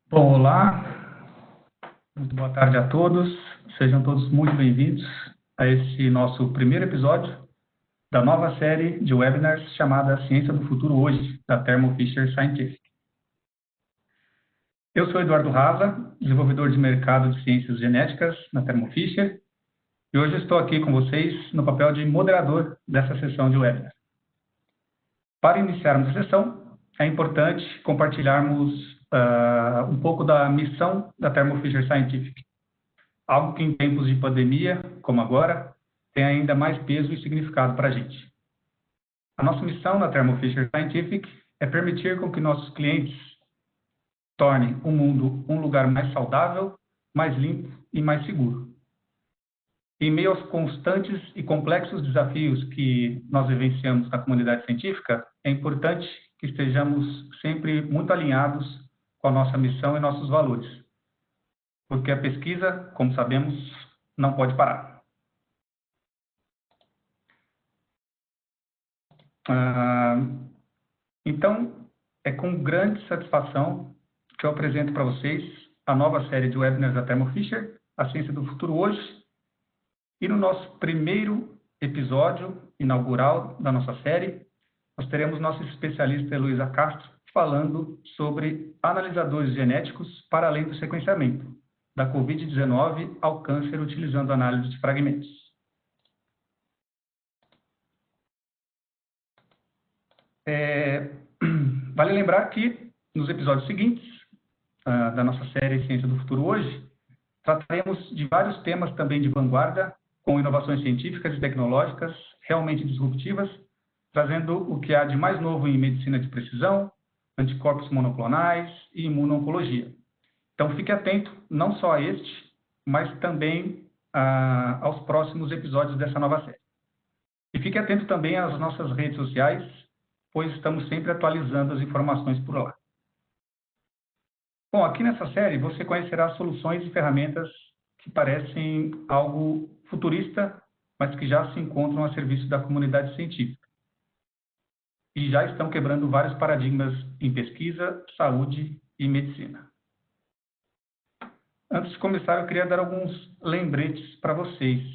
Bom, olá, muito boa tarde a todos. Sejam todos muito bem-vindos a esse nosso primeiro episódio da nova série de webinars chamada Ciência do Futuro Hoje, da Thermo Fisher Scientific. Eu sou Eduardo Raza, desenvolvedor de mercado de ciências genéticas na Thermo Fisher, e hoje estou aqui com vocês no papel de moderador dessa sessão de webinar. Para iniciarmos a sessão, é importante compartilharmos um pouco da missão da Thermo Fisher Scientific, algo que em tempos de pandemia, como agora, tem ainda mais peso e significado para a gente. A nossa missão na Thermo Fisher Scientific é permitir com que nossos clientes tornem o mundo um lugar mais saudável, mais limpo e mais seguro. Em meio aos constantes e complexos desafios que nós vivenciamos na comunidade científica, é importante que estejamos sempre muito alinhados com a nossa missão e nossos valores, porque a pesquisa, como sabemos, não pode parar. Então, é com grande satisfação que eu apresento para vocês a nova série de webinars da Thermo Fisher, A Ciência do Futuro Hoje. E no nosso primeiro episódio inaugural da nossa série, nós teremos nossa especialista Heloísa Castro falando sobre analisadores genéticos para além do sequenciamento, da Covid-19 ao câncer utilizando análise de fragmentos. Vale lembrar que nos episódios seguintes da nossa série Ciência do Futuro Hoje, trataremos de vários temas também de vanguarda, com inovações científicas e tecnológicas realmente disruptivas, trazendo o que há de mais novo em medicina de precisão, anticorpos monoclonais e imuno-oncologia. Então, fique atento não só a este, mas também aos próximos episódios dessa nova série. E fique atento também às nossas redes sociais, pois estamos sempre atualizando as informações por lá. Bom, aqui nessa série você conhecerá soluções e ferramentas que parecem algo futurista, mas que já se encontram a serviço da comunidade científica. E já estão quebrando vários paradigmas em pesquisa, saúde e medicina. Antes de começar, eu queria dar alguns lembretes para vocês.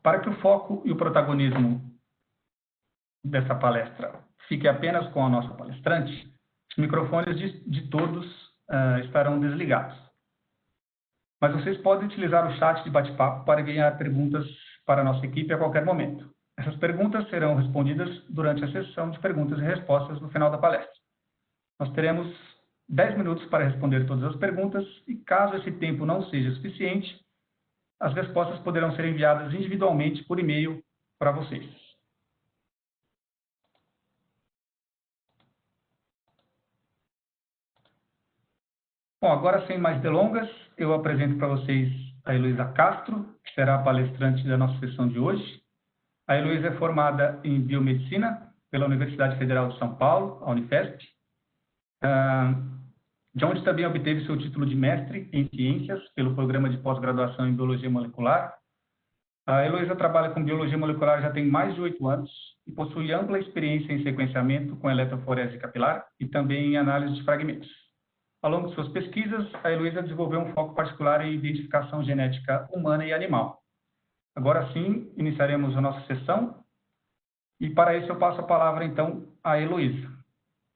Para que o foco e o protagonismo dessa palestra fique apenas com a nossa palestrante, os microfones de todos estarão desligados. Mas vocês podem utilizar o chat de bate-papo para enviar perguntas para a nossa equipe a qualquer momento. Essas perguntas serão respondidas durante a sessão de perguntas e respostas no final da palestra. Nós teremos 10 minutos para responder todas as perguntas e, caso esse tempo não seja suficiente, as respostas poderão ser enviadas individualmente por e-mail para vocês. Bom, agora sem mais delongas, eu apresento para vocês a Heloísa Castro, que será a palestrante da nossa sessão de hoje. A Heloísa é formada em Biomedicina pela Universidade Federal de São Paulo, a Unifesp, de onde também obteve seu título de mestre em Ciências pelo Programa de Pós-Graduação em Biologia Molecular. A Heloísa trabalha com Biologia Molecular já tem mais de 8 anos e possui ampla experiência em sequenciamento com eletroforese capilar e também em análise de fragmentos. Ao longo de suas pesquisas, a Heloísa desenvolveu um foco particular em identificação genética humana e animal. Agora sim, iniciaremos a nossa sessão. E para isso eu passo a palavra, então, à Heloísa.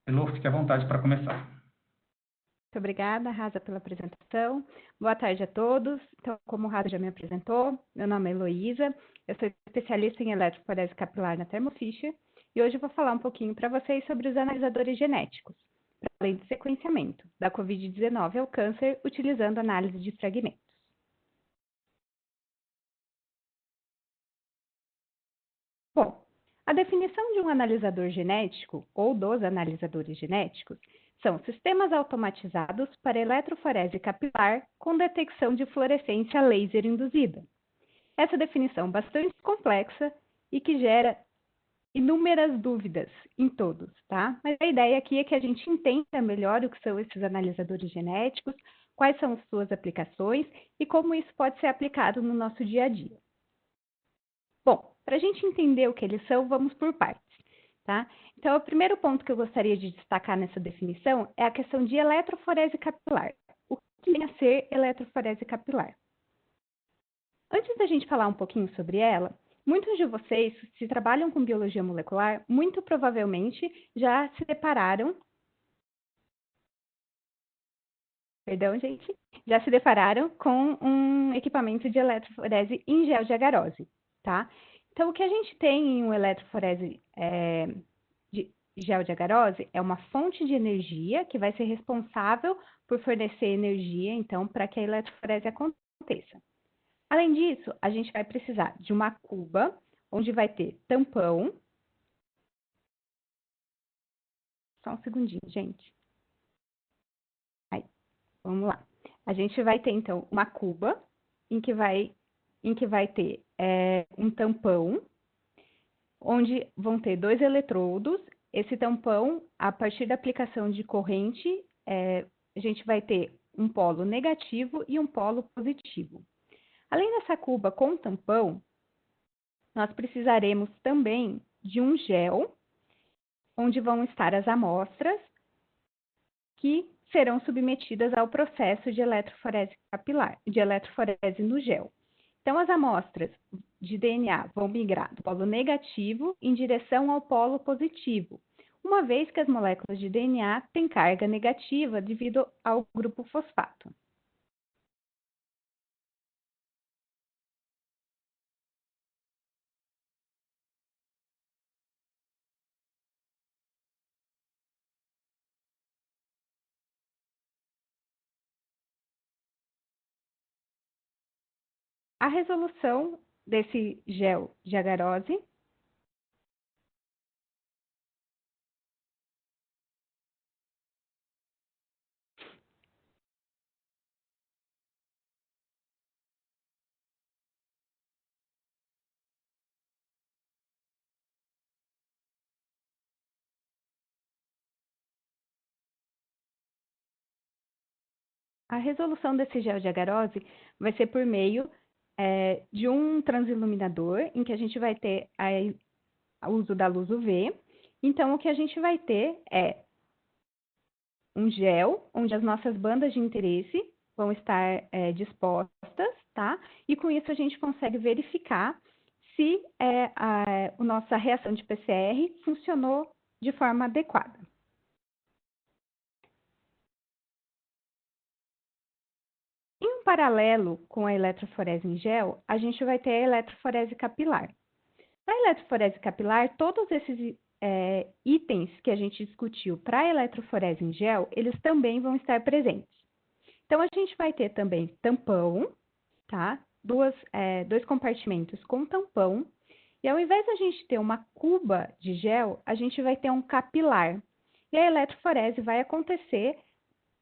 Elo, fique à vontade para começar. Muito obrigada, Raza, pela apresentação. Boa tarde a todos. Então, como o Raza já me apresentou, meu nome é Heloísa, eu sou especialista em eletroforese capilar na Thermo Fisher e hoje eu vou falar um pouquinho para vocês sobre os analisadores genéticos, para além do sequenciamento da Covid-19 ao câncer, utilizando análise de fragmentos. Bom, a definição de um analisador genético ou dos analisadores genéticos são sistemas automatizados para eletroforese capilar com detecção de fluorescência laser induzida. Essa definição é bastante complexa e que gera inúmeras dúvidas em todos, tá? Mas a ideia aqui é que a gente entenda melhor o que são esses analisadores genéticos, quais são as suas aplicações e como isso pode ser aplicado no nosso dia a dia. Bom, para a gente entender o que eles são, vamos por partes, tá? Então, o primeiro ponto que eu gostaria de destacar nessa definição é a questão de eletroforese capilar. O que vem a ser eletroforese capilar? Antes da gente falar um pouquinho sobre ela, muitos de vocês, se trabalham com biologia molecular, muito provavelmente já se depararam. Perdão, gente. Já se depararam com um equipamento de eletroforese em gel de agarose, tá? Então, o que a gente tem em um eletroforese de gel de agarose é uma fonte de energia que vai ser responsável por fornecer energia, então, para que a eletroforese aconteça. Além disso, a gente vai precisar de uma cuba, onde vai ter tampão. Só um segundinho, gente. Aí, vamos lá. A gente vai ter, então, uma cuba em que vai ter um tampão, onde vão ter 2 eletrodos. Esse tampão, a partir da aplicação de corrente, a gente vai ter um polo negativo e um polo positivo. Além dessa cuba com tampão, nós precisaremos também de um gel, onde vão estar as amostras que serão submetidas ao processo de eletroforese capilar, de eletroforese no gel. Então, as amostras de DNA vão migrar do polo negativo em direção ao polo positivo, uma vez que as moléculas de DNA têm carga negativa devido ao grupo fosfato. A resolução desse gel de agarose A resolução desse gel de agarose vai ser por meio de um transiluminador, em que a gente vai ter o uso da luz UV. Então, o que a gente vai ter é um gel, onde as nossas bandas de interesse vão estar dispostas, tá? E com isso a gente consegue verificar se a nossa reação de PCR funcionou de forma adequada. Em paralelo com a eletroforese em gel, a gente vai ter a eletroforese capilar. Na eletroforese capilar, todos esses itens que a gente discutiu para a eletroforese em gel, eles também vão estar presentes. Então, a gente vai ter também tampão, tá? Dois compartimentos com tampão. E ao invés da gente ter uma cuba de gel, a gente vai ter um capilar. E a eletroforese vai acontecer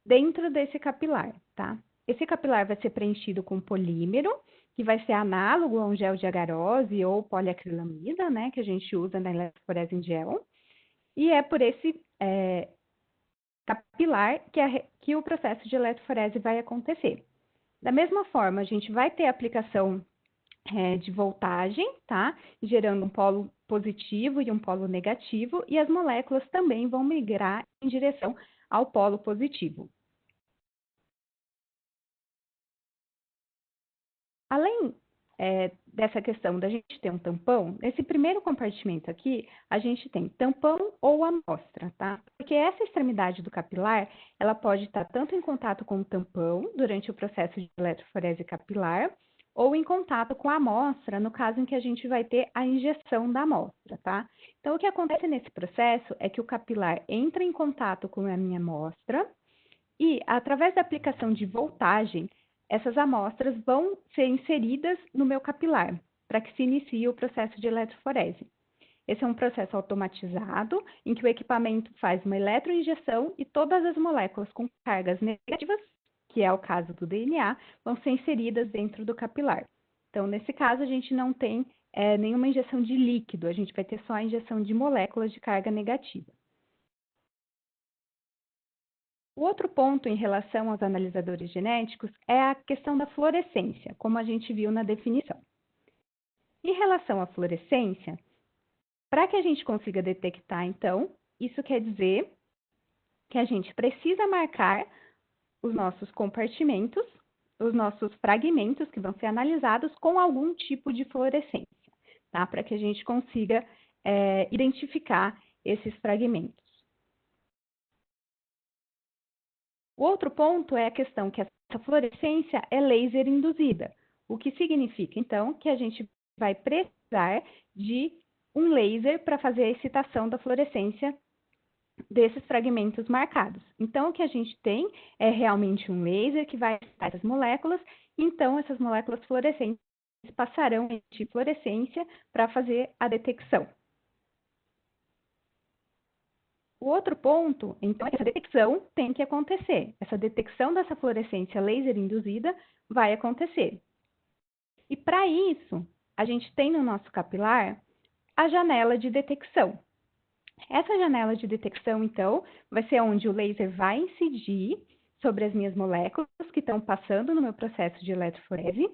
dentro desse capilar, tá? Esse capilar vai ser preenchido com polímero, que vai ser análogo a um gel de agarose ou poliacrilamida, né, que a gente usa na eletroforese em gel. E é por esse capilar que o processo de eletroforese vai acontecer. Da mesma forma, a gente vai ter a aplicação de voltagem, tá? Gerando um polo positivo e um polo negativo, e as moléculas também vão migrar em direção ao polo positivo. Além dessa questão da gente ter um tampão, nesse primeiro compartimento aqui, a gente tem tampão ou amostra, tá? Porque essa extremidade do capilar, ela pode estar tanto em contato com o tampão, durante o processo de eletroforese capilar, ou em contato com a amostra, no caso em que a gente vai ter a injeção da amostra, tá? Então, o que acontece nesse processo é que o capilar entra em contato com a minha amostra e, através da aplicação de voltagem, essas amostras vão ser inseridas no meu capilar, para que se inicie o processo de eletroforese. Esse é um processo automatizado, em que o equipamento faz uma eletroinjeção e todas as moléculas com cargas negativas, que é o caso do DNA, vão ser inseridas dentro do capilar. Então, nesse caso, a gente não tem nenhuma injeção de líquido, a gente vai ter só a injeção de moléculas de carga negativa. O outro ponto em relação aos analisadores genéticos é a questão da fluorescência, como a gente viu na definição. Em relação à fluorescência, para que a gente consiga detectar, então, isso quer dizer que a gente precisa marcar os nossos compartimentos, os nossos fragmentos que vão ser analisados com algum tipo de fluorescência, tá? Para que a gente consiga identificar esses fragmentos. O outro ponto é a questão que essa fluorescência é laser induzida, o que significa, então, que a gente vai precisar de um laser para fazer a excitação da fluorescência desses fragmentos marcados. Então, o que a gente tem é realmente um laser que vai excitar essas moléculas, então essas moléculas fluorescentes passarão a emitir fluorescência para fazer a detecção. O outro ponto, então, é que essa detecção tem que acontecer. Essa detecção dessa fluorescência laser induzida vai acontecer. E para isso, a gente tem no nosso capilar a janela de detecção. Essa janela de detecção, então, vai ser onde o laser vai incidir sobre as minhas moléculas que estão passando no meu processo de eletroforese,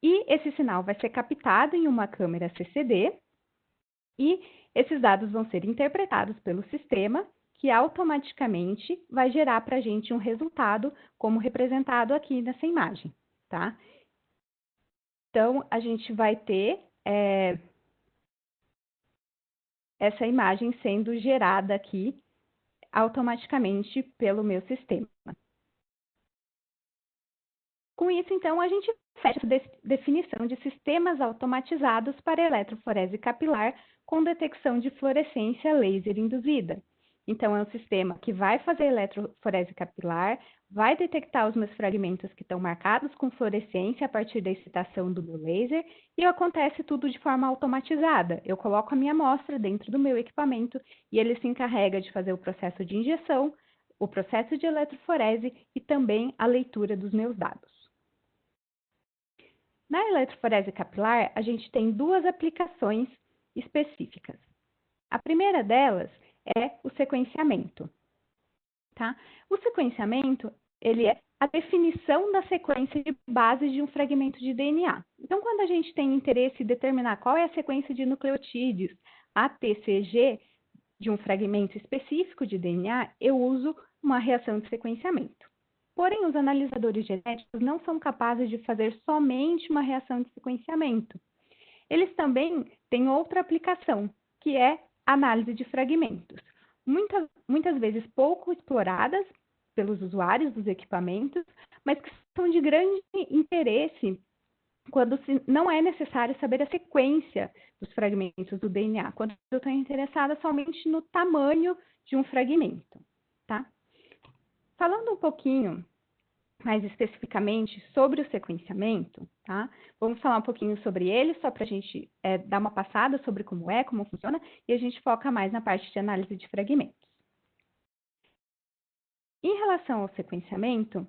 e esse sinal vai ser captado em uma câmera CCD, e esses dados vão ser interpretados pelo sistema, que automaticamente vai gerar para a gente um resultado, como representado aqui nessa imagem, tá? Então, a gente vai ter essa imagem sendo gerada aqui automaticamente pelo meu sistema. Com isso, então, a gente fecha essa definição de sistemas automatizados para eletroforese capilar com detecção de fluorescência laser induzida. Então, é um sistema que vai fazer eletroforese capilar, vai detectar os meus fragmentos que estão marcados com fluorescência a partir da excitação do meu laser, e acontece tudo de forma automatizada. Eu coloco a minha amostra dentro do meu equipamento e ele se encarrega de fazer o processo de injeção, o processo de eletroforese e também a leitura dos meus dados. Na eletroforese capilar, a gente tem duas aplicações específicas. A primeira delas é o sequenciamento, tá? O sequenciamento, ele é a definição da sequência de bases de um fragmento de DNA. Então, quando a gente tem interesse em determinar qual é a sequência de nucleotídeos ATCG de um fragmento específico de DNA, eu uso uma reação de sequenciamento. Porém, os analisadores genéticos não são capazes de fazer somente uma reação de sequenciamento. Eles também têm outra aplicação, que é análise de fragmentos. Muitas vezes pouco exploradas pelos usuários dos equipamentos, mas que são de grande interesse quando não é necessário saber a sequência dos fragmentos do DNA, quando eu estou interessada somente no tamanho de um fragmento, tá? Falando um pouquinho mais especificamente sobre o sequenciamento, tá? Vamos falar um pouquinho sobre ele, só para a gente dar uma passada sobre como funciona, e a gente foca mais na parte de análise de fragmentos. Em relação ao sequenciamento,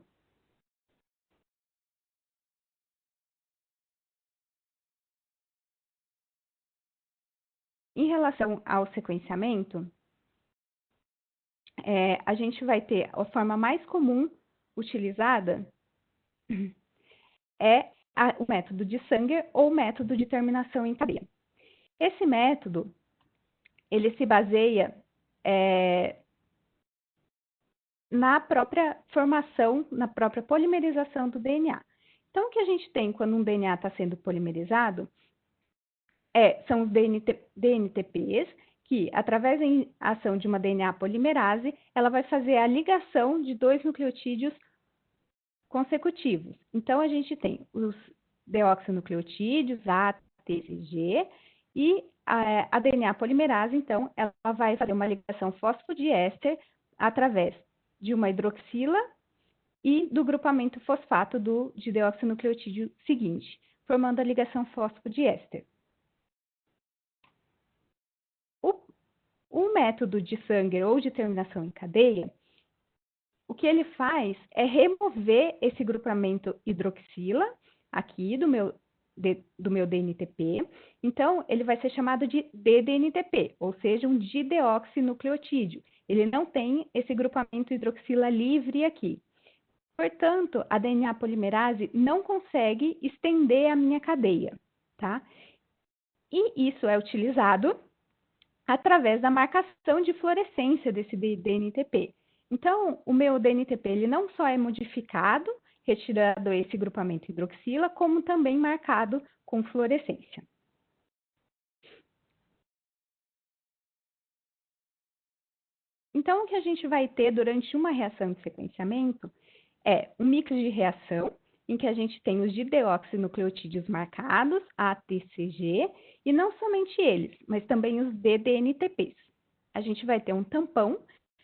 a gente vai ter a forma mais comum utilizada é o método de Sanger ou o método de terminação em cadeia. Esse método, ele se baseia na própria formação, na própria polimerização do DNA. Então, o que a gente tem quando um DNA está sendo polimerizado são os DNTPs, que, através da ação de uma DNA polimerase, ela vai fazer a ligação de dois nucleotídeos consecutivos. Então, a gente tem os deoxinucleotídeos, A, T e G, e a DNA polimerase, então, ela vai fazer uma ligação fosfodiéster através de uma hidroxila e do grupamento fosfato de deoxinucleotídeo seguinte, formando a ligação fosfodiéster. O método de Sanger ou de terminação em cadeia, o que ele faz é remover esse grupamento hidroxila aqui do meu DNTP. Então, ele vai ser chamado de ddNTP, ou seja, um dideoxinucleotídeo. Ele não tem esse grupamento hidroxila livre aqui. Portanto, a DNA polimerase não consegue estender a minha cadeia, tá? E isso é utilizado através da marcação de fluorescência desse DNTP. Então, o meu DNTP ele não só é modificado, retirado esse grupamento hidroxila, como também marcado com fluorescência. Então, o que a gente vai ter durante uma reação de sequenciamento é um mix de reação, em que a gente tem os dideoxinucleotídeos marcados, ATCG, e não somente eles, mas também os DDNTPs. A gente vai ter um tampão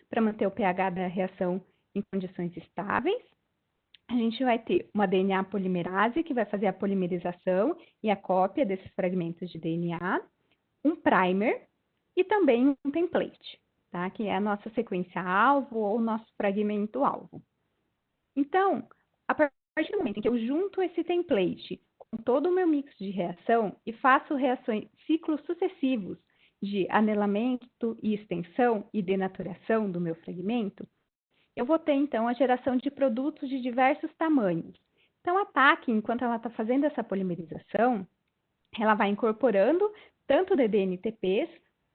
para manter o pH da reação em condições estáveis. A gente vai ter uma DNA polimerase, que vai fazer a polimerização e a cópia desses fragmentos de DNA, um primer e também um template, tá? Que é a nossa sequência-alvo ou nosso fragmento-alvo. Então, a partir do momento em que eu junto esse template com todo o meu mix de reação e faço ciclos sucessivos de anelamento e extensão e denaturação do meu fragmento, eu vou ter, então, a geração de produtos de diversos tamanhos. Então, a TAC, enquanto ela está fazendo essa polimerização, ela vai incorporando tanto DDNTPs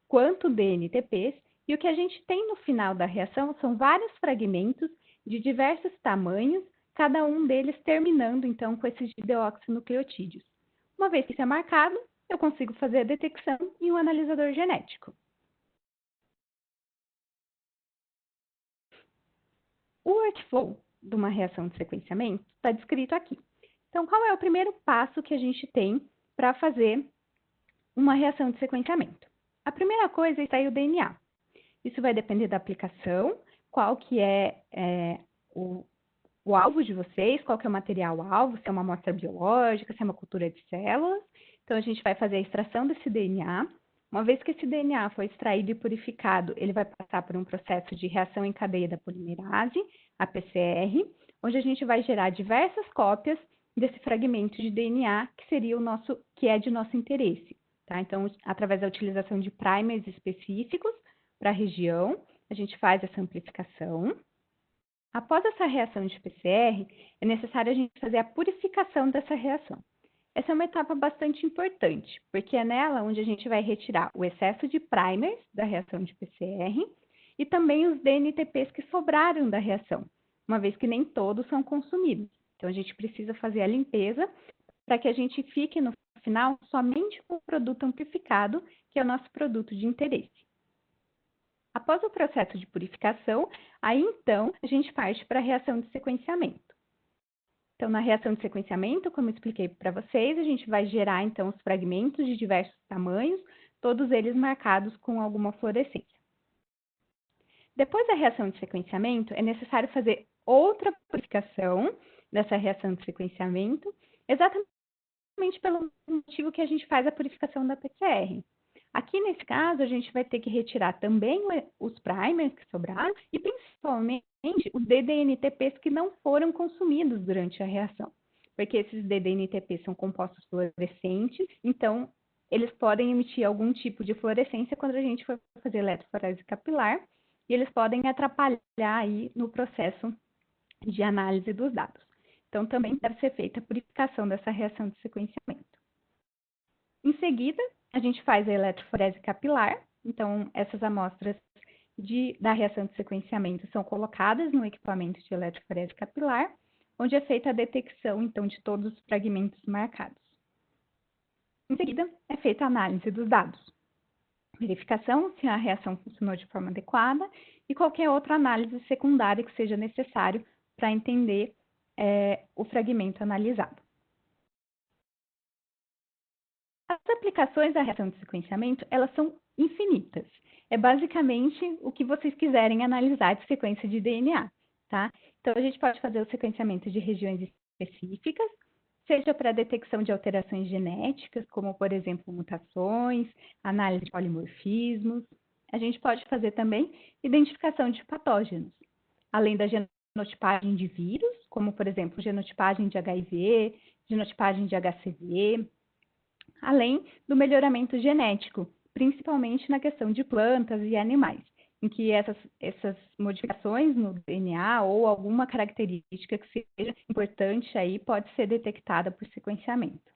quanto DNTPs, e o que a gente tem no final da reação são vários fragmentos de diversos tamanhos, cada um deles terminando, então, com esses dideoxinucleotídeos. Uma vez que isso é marcado, eu consigo fazer a detecção em um analisador genético. O workflow de uma reação de sequenciamento está descrito aqui. Então, qual é o primeiro passo que a gente tem para fazer uma reação de sequenciamento? A primeira coisa é extrair o DNA. Isso vai depender da aplicação, qual que é o alvo de vocês, qual que é o material-alvo, se é uma amostra biológica, se é uma cultura de células. Então, a gente vai fazer a extração desse DNA. Uma vez que esse DNA foi extraído e purificado, ele vai passar por um processo de reação em cadeia da polimerase, a PCR, onde a gente vai gerar diversas cópias desse fragmento de DNA que é de nosso interesse, tá? Então, através da utilização de primers específicos para a região, a gente faz essa amplificação. Após essa reação de PCR, é necessário a gente fazer a purificação dessa reação. Essa é uma etapa bastante importante, porque é nela onde a gente vai retirar o excesso de primers da reação de PCR e também os DNTPs que sobraram da reação, uma vez que nem todos são consumidos. Então, a gente precisa fazer a limpeza para que a gente fique no final somente com o produto amplificado, que é o nosso produto de interesse. Após o processo de purificação, aí então a gente parte para a reação de sequenciamento. Então, na reação de sequenciamento, como eu expliquei para vocês, a gente vai gerar, então, os fragmentos de diversos tamanhos, todos eles marcados com alguma fluorescência. Depois da reação de sequenciamento, é necessário fazer outra purificação dessa reação de sequenciamento, exatamente pelo motivo que a gente faz a purificação da PCR. Aqui, nesse caso, a gente vai ter que retirar também os primers que sobraram e, principalmente, os DDNTPs que não foram consumidos durante a reação. Porque esses DDNTPs são compostos fluorescentes, então, eles podem emitir algum tipo de fluorescência quando a gente for fazer eletroforese capilar, e eles podem atrapalhar aí no processo de análise dos dados. Então, também deve ser feita a purificação dessa reação de sequenciamento. Em seguida, a gente faz a eletroforese capilar. Então, essas amostras da reação de sequenciamento são colocadas no equipamento de eletroforese capilar, onde é feita a detecção, então, de todos os fragmentos marcados. Em seguida, é feita a análise dos dados. Verificação se a reação funcionou de forma adequada e qualquer outra análise secundária que seja necessário para entender o fragmento analisado. As aplicações da reação de sequenciamento, elas são infinitas. É basicamente o que vocês quiserem analisar de sequência de DNA, tá? Então, a gente pode fazer o sequenciamento de regiões específicas, seja para detecção de alterações genéticas, como, por exemplo, mutações, análise de polimorfismos. A gente pode fazer também identificação de patógenos, além da genotipagem de vírus, como, por exemplo, genotipagem de HIV, genotipagem de HCV, além do melhoramento genético, principalmente na questão de plantas e animais. em que essas modificações no DNA ou alguma característica que seja importante aí pode ser detectada por sequenciamento.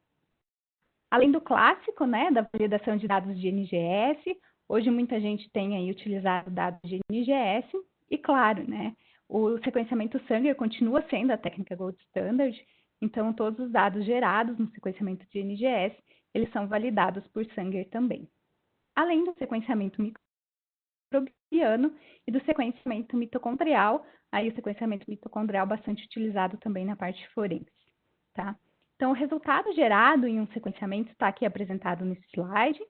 Além do clássico, né, da validação de dados de NGS, hoje muita gente tem aí utilizado dados de NGS e, claro, né, o sequenciamento Sanger continua sendo a técnica Gold Standard, então todos os dados gerados no sequenciamento de NGS, eles são validados por Sanger também. Além do sequenciamento microbiano e do sequenciamento mitocondrial, aí o sequenciamento mitocondrial bastante utilizado também na parte forense, tá? Então, o resultado gerado em um sequenciamento está aqui apresentado nesse slide.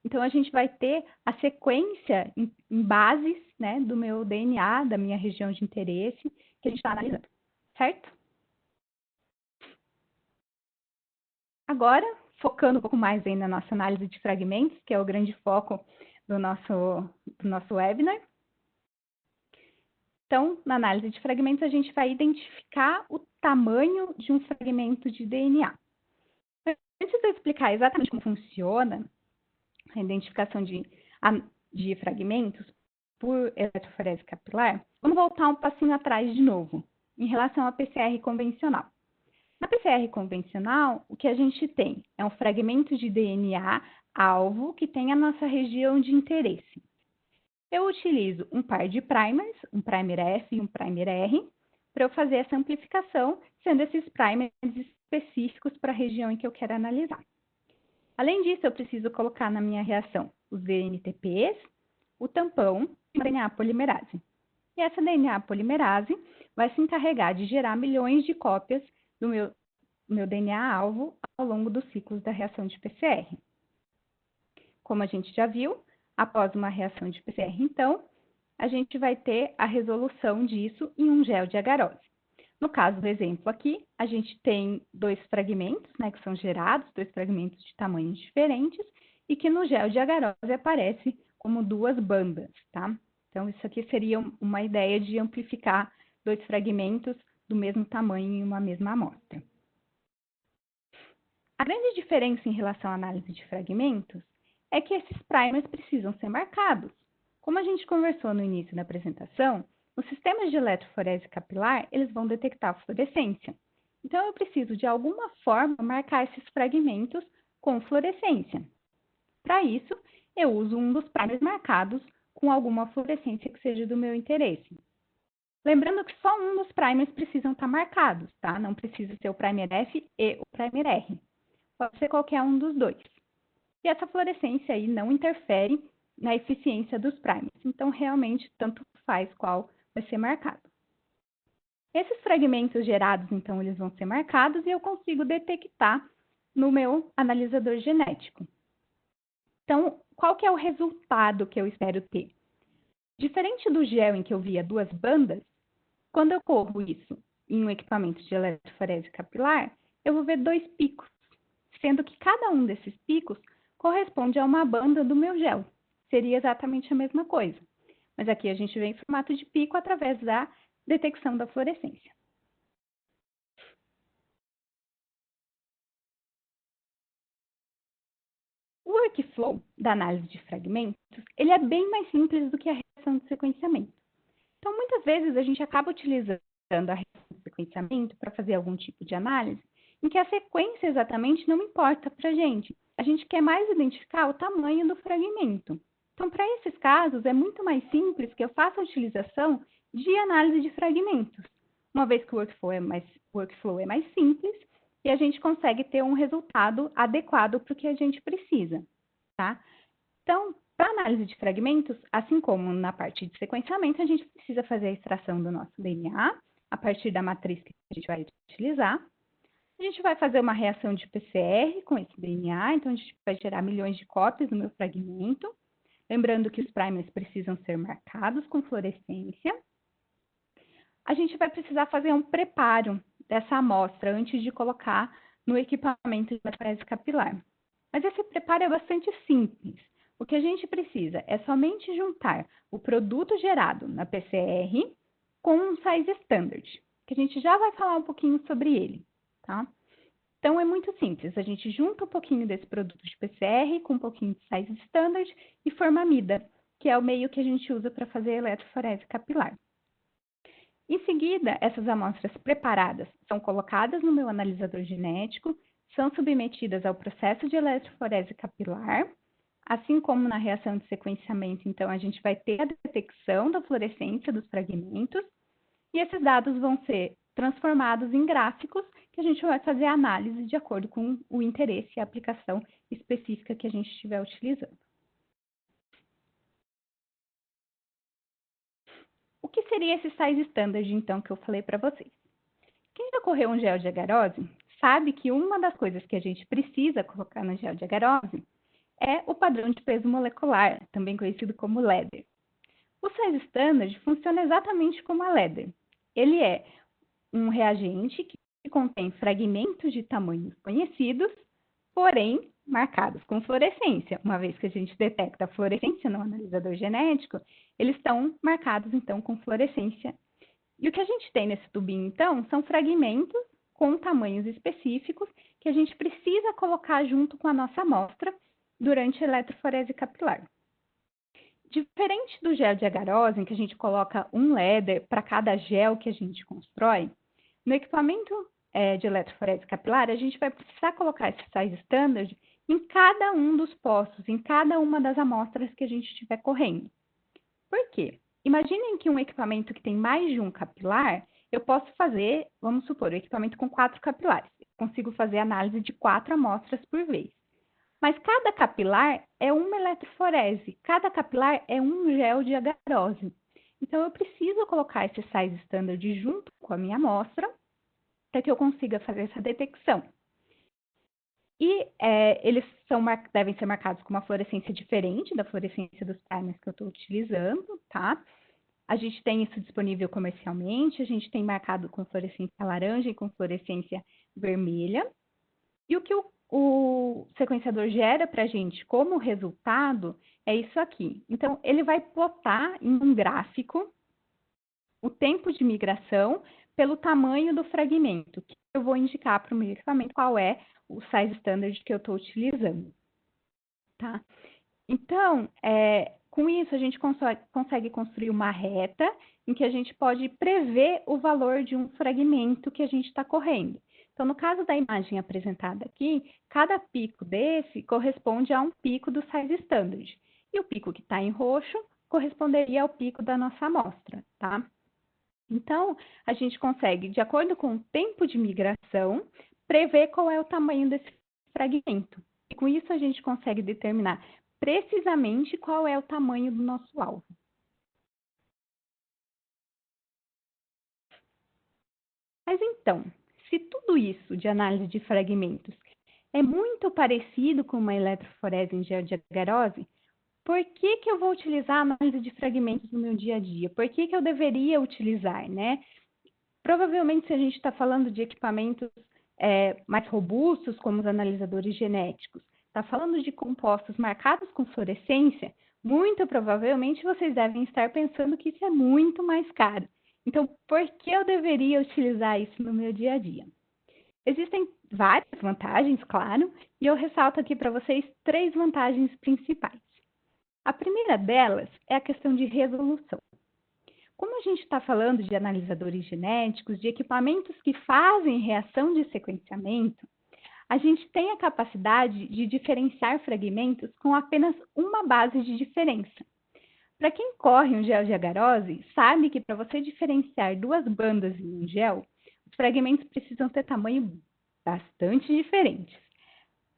Então, a gente vai ter a sequência em bases, né, do meu DNA, da minha região de interesse, que a gente está analisando, certo? Agora, focando um pouco mais aí na nossa análise de fragmentos, que é o grande foco do nosso webinar. Então, na análise de fragmentos, a gente vai identificar o tamanho de um fragmento de DNA. Antes de eu explicar exatamente como funciona a identificação de fragmentos por eletroforese capilar, vamos voltar um passinho atrás de novo, em relação à PCR convencional. Na PCR convencional, o que a gente tem é um fragmento de DNA alvo que tem a nossa região de interesse. Eu utilizo um par de primers, um primer F e um primer R, para eu fazer essa amplificação, sendo esses primers específicos para a região em que eu quero analisar. Além disso, eu preciso colocar na minha reação os DNTPs, o tampão e a DNA polimerase. E essa DNA polimerase vai se encarregar de gerar milhões de cópias do meu DNA-alvo ao longo dos ciclos da reação de PCR. Como a gente já viu, após uma reação de PCR, então, a gente vai ter a resolução disso em um gel de agarose. No caso do exemplo aqui, a gente tem dois fragmentos, né, que são gerados, dois fragmentos de tamanhos diferentes, e que no gel de agarose aparece como duas bandas, tá? Então, isso aqui seria uma ideia de amplificar dois fragmentos do mesmo tamanho em uma mesma amostra. A grande diferença em relação à análise de fragmentos é que esses primers precisam ser marcados. Como a gente conversou no início da apresentação, os sistemas de eletroforese capilar, eles vão detectar fluorescência. Então, eu preciso, de alguma forma, marcar esses fragmentos com fluorescência. Para isso, eu uso um dos primers marcados com alguma fluorescência que seja do meu interesse. Lembrando que só um dos primers precisam estar marcados, tá? Não precisa ser o primer F e o primer R. Pode ser qualquer um dos dois. E essa fluorescência aí não interfere na eficiência dos primers. Então, realmente, tanto faz qual vai ser marcado. Esses fragmentos gerados, então, eles vão ser marcados e eu consigo detectar no meu analisador genético. Então, qual que é o resultado que eu espero ter? Diferente do gel em que eu via duas bandas, quando eu corro isso em um equipamento de eletroforese capilar, eu vou ver dois picos, sendo que cada um desses picos corresponde a uma banda do meu gel. Seria exatamente a mesma coisa. Mas aqui a gente vê em formato de pico através da detecção da fluorescência. O workflow da análise de fragmentos, ele é bem mais simples do que a reação de sequenciamento. Então, muitas vezes a gente acaba utilizando a reação de sequenciamento para fazer algum tipo de análise, em que a sequência exatamente não importa para a gente. A gente quer mais identificar o tamanho do fragmento. Então, para esses casos, é muito mais simples que eu faça a utilização de análise de fragmentos, uma vez que o workflow é mais simples e a gente consegue ter um resultado adequado para o que a gente precisa, tá? Então, para análise de fragmentos, assim como na parte de sequenciamento, a gente precisa fazer a extração do nosso DNA a partir da matriz que a gente vai utilizar. A gente vai fazer uma reação de PCR com esse DNA, então a gente vai gerar milhões de cópias do meu fragmento. Lembrando que os primers precisam ser marcados com fluorescência. A gente vai precisar fazer um preparo dessa amostra antes de colocar no equipamento de eletroforese capilar. Mas esse preparo é bastante simples. O que a gente precisa é somente juntar o produto gerado na PCR com um size standard, que a gente já vai falar um pouquinho sobre ele, tá? Então, é muito simples. A gente junta um pouquinho desse produto de PCR com um pouquinho de size standard e forma amida, que é o meio que a gente usa para fazer a eletroforese capilar. Em seguida, essas amostras preparadas são colocadas no meu analisador genético, são submetidas ao processo de eletroforese capilar, assim como na reação de sequenciamento, então a gente vai ter a detecção da fluorescência dos fragmentos, e esses dados vão ser transformados em gráficos que a gente vai fazer a análise de acordo com o interesse e a aplicação específica que a gente estiver utilizando. O que seria esse size standard, então, que eu falei para vocês? Quem já correu um gel de agarose sabe que uma das coisas que a gente precisa colocar no gel de agarose é o padrão de peso molecular, também conhecido como LEDER. O size standard funciona exatamente como a LEDER. Ele é um reagente que contém fragmentos de tamanhos conhecidos, porém marcados com fluorescência. Uma vez que a gente detecta a fluorescência no analisador genético, eles estão marcados, então, com fluorescência. E o que a gente tem nesse tubinho, então, são fragmentos com tamanhos específicos que a gente precisa colocar junto com a nossa amostra durante a eletroforese capilar. Diferente do gel de agarose, em que a gente coloca um LEDER para cada gel que a gente constrói, no equipamento de eletroforese capilar, a gente vai precisar colocar esse size standard em cada um dos poços, em cada uma das amostras que a gente estiver correndo. Por quê? Imaginem que um equipamento que tem mais de um capilar, eu posso fazer, vamos supor, um equipamento com 4 capilares. Eu consigo fazer análise de 4 amostras por vez. Mas cada capilar é uma eletroforese, cada capilar é um gel de agarose. Então, eu preciso colocar esse size standard junto com a minha amostra para que eu consiga fazer essa detecção. E eles devem ser marcados com uma fluorescência diferente da fluorescência dos primers que eu estou utilizando, tá? A gente tem isso disponível comercialmente, a gente tem marcado com fluorescência laranja e com fluorescência vermelha. E o que o sequenciador gera para a gente como resultado é isso aqui. Então, ele vai plotar em um gráfico o tempo de migração pelo tamanho do fragmento, que eu vou indicar para o meu equipamento qual é o size standard que eu estou utilizando. Tá? Então, com isso, a gente consegue construir uma reta em que a gente pode prever o valor de um fragmento que a gente está correndo. Então, no caso da imagem apresentada aqui, cada pico desse corresponde a um pico do size standard. E o pico que está em roxo corresponderia ao pico da nossa amostra, tá? Então, a gente consegue, de acordo com o tempo de migração, prever qual é o tamanho desse fragmento. E com isso, a gente consegue determinar precisamente qual é o tamanho do nosso alvo. Mas então, se tudo isso de análise de fragmentos é muito parecido com uma eletroforese em gel de agarose, por que eu vou utilizar a análise de fragmentos no meu dia a dia? Por que eu deveria utilizar, né? Provavelmente, se a gente está falando de equipamentos mais robustos, como os analisadores genéticos, está falando de compostos marcados com fluorescência, muito provavelmente vocês devem estar pensando que isso é muito mais caro. Então, por que eu deveria utilizar isso no meu dia a dia? Existem várias vantagens, claro, e eu ressalto aqui para vocês 3 vantagens principais. A primeira delas é a questão de resolução. Como a gente está falando de analisadores genéticos, de equipamentos que fazem reação de sequenciamento, a gente tem a capacidade de diferenciar fragmentos com apenas uma base de diferença. Para quem corre um gel de agarose, sabe que para você diferenciar 2 bandas em um gel, os fragmentos precisam ter tamanho bastante diferentes.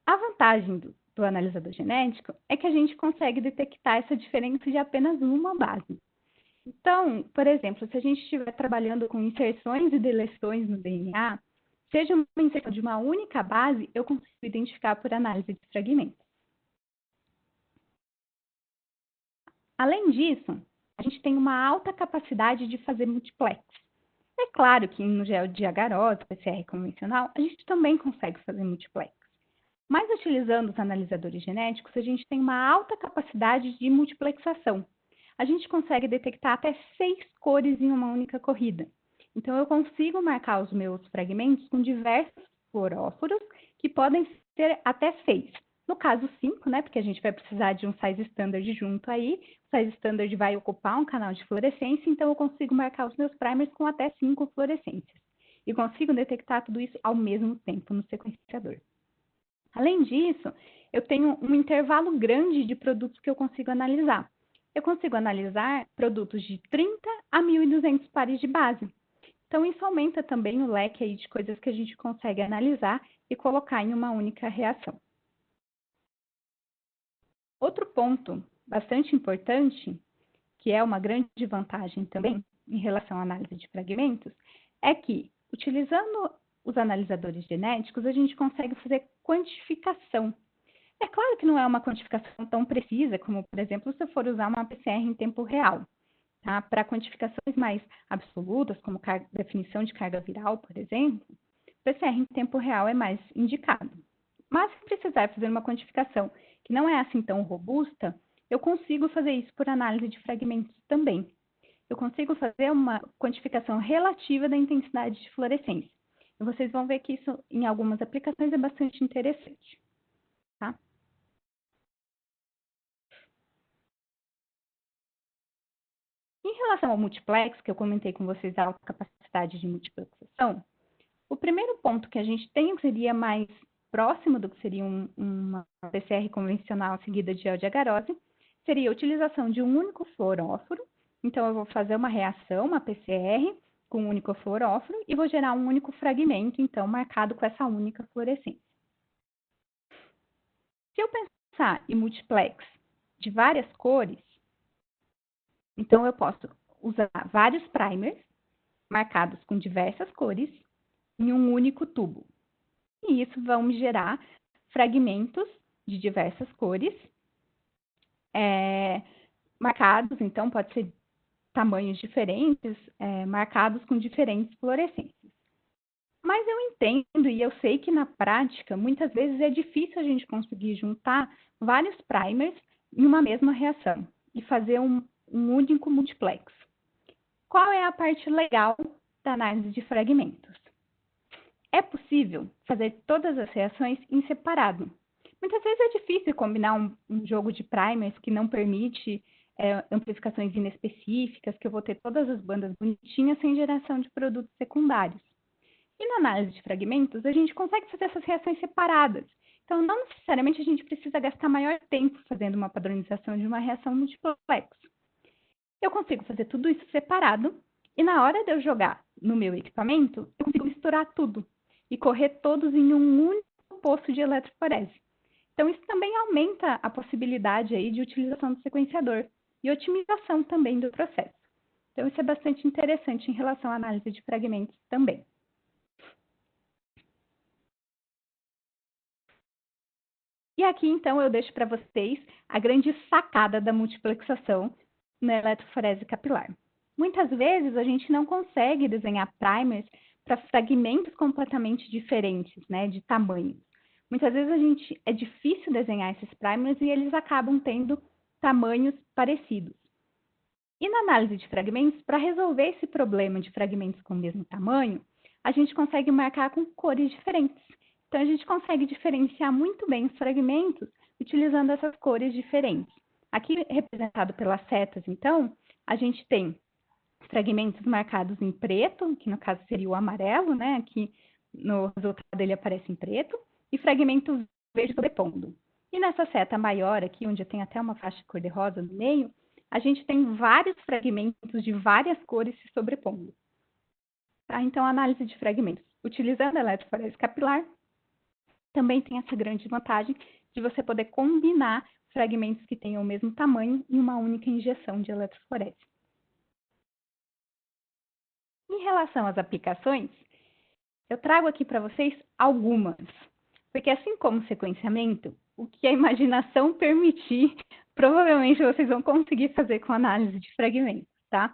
A vantagem do analisador genético é que a gente consegue detectar essa diferença de apenas uma base. Então, por exemplo, se a gente estiver trabalhando com inserções e deleções no DNA, seja uma inserção de uma única base, eu consigo identificar por análise de fragmentos. Além disso, a gente tem uma alta capacidade de fazer multiplex. É claro que no gel de agarose, PCR convencional, a gente também consegue fazer multiplex. Mas utilizando os analisadores genéticos, a gente tem uma alta capacidade de multiplexação. A gente consegue detectar até 6 cores em uma única corrida. Então, eu consigo marcar os meus fragmentos com diversos fluoróforos, que podem ser até 6. No caso 5, né, porque a gente vai precisar de um size standard junto aí, o size standard vai ocupar um canal de fluorescência, então eu consigo marcar os meus primers com até 5 fluorescências. E consigo detectar tudo isso ao mesmo tempo no sequenciador. Além disso, eu tenho um intervalo grande de produtos que eu consigo analisar. Eu consigo analisar produtos de 30 a 1.200 pares de base. Então, isso aumenta também o leque aí de coisas que a gente consegue analisar e colocar em uma única reação. Outro ponto bastante importante, que é uma grande vantagem também em relação à análise de fragmentos, é que, utilizando os analisadores genéticos, a gente consegue fazer quantificação. É claro que não é uma quantificação tão precisa como, por exemplo, se eu for usar uma PCR em tempo real. Tá? Para quantificações mais absolutas, como definição de carga viral, por exemplo, PCR em tempo real é mais indicado. Mas se precisar fazer uma quantificação que não é assim tão robusta, eu consigo fazer isso por análise de fragmentos também. Eu consigo fazer uma quantificação relativa da intensidade de fluorescência. E vocês vão ver que isso, em algumas aplicações, é bastante interessante. Tá? Em relação ao multiplex, que eu comentei com vocês a alta capacidade de multiplexação, o primeiro ponto que a gente tem, que seria mais próximo do que seria uma PCR convencional seguida de gel de agarose, seria a utilização de um único fluoróforo. Então, eu vou fazer uma reação, uma PCR, com um único fluoróforo e vou gerar um único fragmento, então, marcado com essa única fluorescência. Se eu pensar em multiplex de várias cores, então eu posso usar vários primers marcados com diversas cores em um único tubo. E isso vai me gerar fragmentos de diversas cores, marcados, então pode ser tamanhos diferentes, marcados com diferentes fluorescências. Mas eu entendo e eu sei que na prática, muitas vezes é difícil a gente conseguir juntar vários primers em uma mesma reação e fazer um único multiplex. Qual é a parte legal da análise de fragmentos? É possível fazer todas as reações em separado. Muitas vezes é difícil combinar um jogo de primers que não permite amplificações inespecíficas, que eu vou ter todas as bandas bonitinhas sem geração de produtos secundários. E na análise de fragmentos, a gente consegue fazer essas reações separadas. Então, não necessariamente a gente precisa gastar maior tempo fazendo uma padronização de uma reação multiplex. Eu consigo fazer tudo isso separado e na hora de eu jogar no meu equipamento, eu consigo misturar tudo e correr todos em um único poço de eletroforese. Então, isso também aumenta a possibilidade aí de utilização do sequenciador e otimização também do processo. Então, isso é bastante interessante em relação à análise de fragmentos também. E aqui, então, eu deixo para vocês a grande sacada da multiplexação na eletroforese capilar. Muitas vezes, a gente não consegue desenhar primers para fragmentos completamente diferentes, né, de tamanho. Muitas vezes é difícil desenhar esses primers e eles acabam tendo tamanhos parecidos. E na análise de fragmentos, para resolver esse problema de fragmentos com o mesmo tamanho, a gente consegue marcar com cores diferentes. Então, a gente consegue diferenciar muito bem os fragmentos utilizando essas cores diferentes. Aqui, representado pelas setas, então, a gente tem fragmentos marcados em preto, que no caso seria o amarelo, né? Aqui no resultado ele aparece em preto, e fragmento verde sobrepondo. E nessa seta maior aqui, onde tem até uma faixa cor-de-rosa no meio, a gente tem vários fragmentos de várias cores se sobrepondo. Tá? Então, a análise de fragmentos utilizando a eletroforese capilar também tem essa grande vantagem de você poder combinar fragmentos que tenham o mesmo tamanho em uma única injeção de eletroforese. Em relação às aplicações, eu trago aqui para vocês algumas, porque assim como o sequenciamento, o que a imaginação permitir, provavelmente vocês vão conseguir fazer com análise de fragmentos, tá?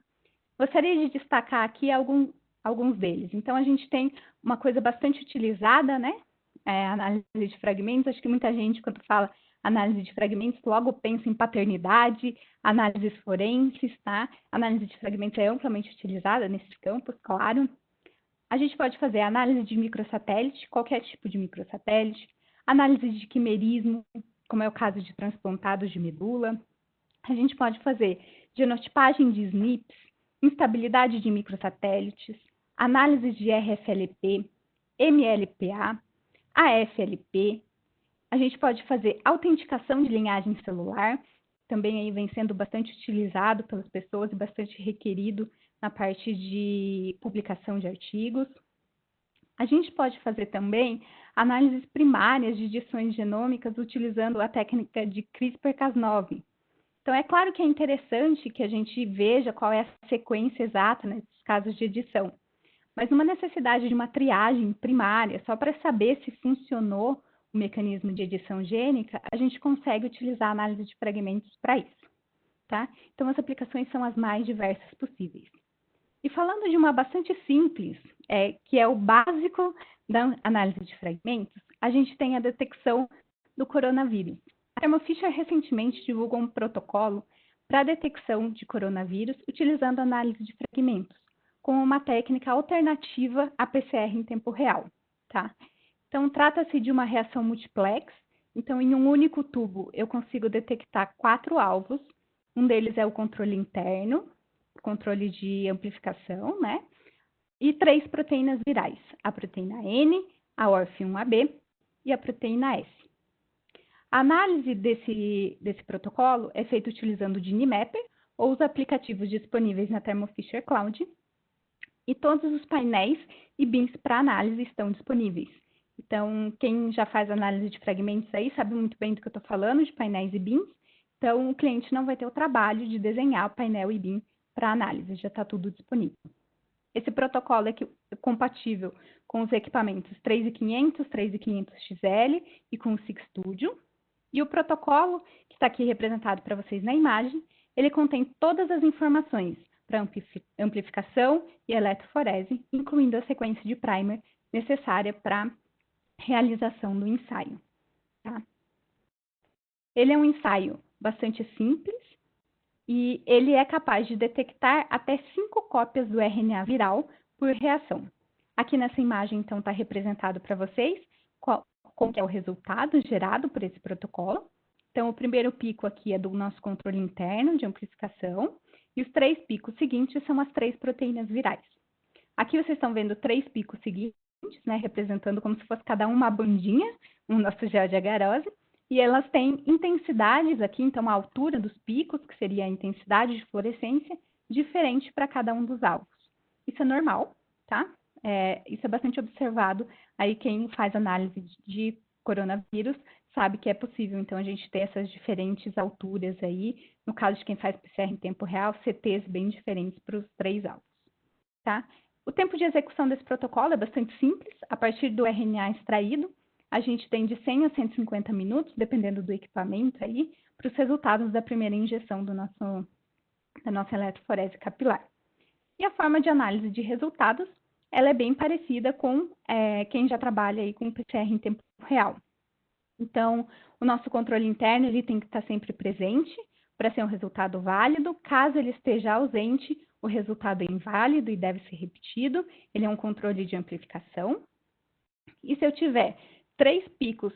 Gostaria de destacar aqui alguns deles. Então, a gente tem uma coisa bastante utilizada, né? Análise de fragmentos. Acho que muita gente, quando fala análise de fragmentos, logo pensa em paternidade, análises forenses, tá? Análise de fragmentos é amplamente utilizada nesses campos, claro. A gente pode fazer análise de microsatélite, qualquer tipo de microsatélite, análise de quimerismo, como é o caso de transplantados de medula. A gente pode fazer genotipagem de SNPs, instabilidade de microsatélites, análise de RFLP, MLPA, AFLP. A gente pode fazer autenticação de linhagem celular, também aí vem sendo bastante utilizado pelas pessoas e bastante requerido na parte de publicação de artigos. A gente pode fazer também análises primárias de edições genômicas utilizando a técnica de CRISPR-Cas9. Então, é claro que é interessante que a gente veja qual é a sequência exata nesses casos de edição, mas numa necessidade de uma triagem primária, só para saber se funcionou o mecanismo de edição gênica, a gente consegue utilizar a análise de fragmentos para isso, tá? Então, as aplicações são as mais diversas possíveis. E falando de uma bastante simples, que é o básico da análise de fragmentos, a gente tem a detecção do coronavírus. A Thermo Fisher recentemente divulgou um protocolo para a detecção de coronavírus utilizando análise de fragmentos, com uma técnica alternativa à PCR em tempo real, tá? Então, trata-se de uma reação multiplex. Então, em um único tubo, eu consigo detectar 4 alvos. Um deles é o controle interno, controle de amplificação, né? E 3 proteínas virais, a proteína N, a ORF1AB e a proteína S. A análise desse protocolo é feita utilizando o Ginimapper ou os aplicativos disponíveis na Thermo Fisher Cloud, e todos os painéis e bins para análise estão disponíveis. Então, quem já faz análise de fragmentos aí sabe muito bem do que eu estou falando, de painéis e bins. Então, o cliente não vai ter o trabalho de desenhar o painel e bin para análise, já está tudo disponível. Esse protocolo é compatível com os equipamentos 3500, 3500XL e com o SIGStudio. E o protocolo, que está aqui representado para vocês na imagem, ele contém todas as informações para amplificação e eletroforese, incluindo a sequência de primer necessária para realização do ensaio. Tá? Ele é um ensaio bastante simples e ele é capaz de detectar até 5 cópias do RNA viral por reação. Aqui nessa imagem, então, está representado para vocês qual que é o resultado gerado por esse protocolo. Então, o primeiro pico aqui é do nosso controle interno de amplificação, e os 3 picos seguintes são as 3 proteínas virais. Aqui vocês estão vendo 3 picos seguintes, né, representando como se fosse cada uma bandinha no nosso gel de agarose, e elas têm intensidades aqui, então a altura dos picos, que seria a intensidade de fluorescência, diferente para cada um dos alvos. Isso é normal, tá? Isso é bastante observado. Aí quem faz análise de coronavírus sabe que é possível, então, a gente ter essas diferentes alturas aí. No caso de quem faz PCR em tempo real, CTs bem diferentes para os 3 alvos, tá? O tempo de execução desse protocolo é bastante simples. A partir do RNA extraído, a gente tem de 100 a 150 minutos, dependendo do equipamento aí, para os resultados da primeira injeção da nossa eletroforese capilar. E a forma de análise de resultados, ela é bem parecida com quem já trabalha aí com PCR em tempo real. Então, o nosso controle interno ele tem que estar sempre presente para ser um resultado válido. Caso ele esteja ausente, o resultado é inválido e deve ser repetido. Ele é um controle de amplificação. E se eu tiver 3 picos,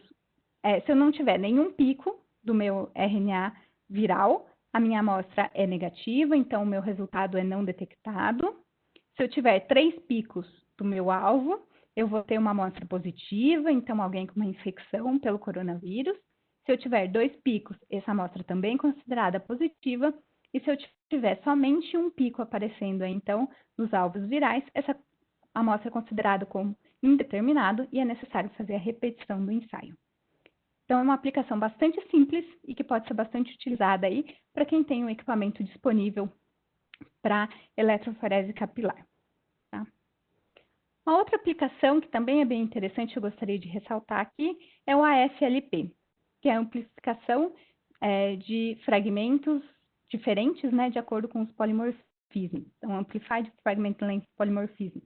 se eu não tiver nenhum pico do meu RNA viral, a minha amostra é negativa, então o meu resultado é não detectado. Se eu tiver 3 picos do meu alvo, eu vou ter uma amostra positiva, então alguém com uma infecção pelo coronavírus. Se eu tiver 2 picos, essa amostra também é considerada positiva. E se eu tiver somente um pico aparecendo aí, então, nos alvos virais, essa amostra é considerada como indeterminado e é necessário fazer a repetição do ensaio. Então, é uma aplicação bastante simples e que pode ser bastante utilizada aí para quem tem um equipamento disponível para eletroforese capilar. Tá? Uma outra aplicação que também é bem interessante, eu gostaria de ressaltar aqui, é o AFLP, que é a amplificação de fragmentos diferentes, né, de acordo com os polimorfismos. Então, Amplified Fragment Length Polymorphism.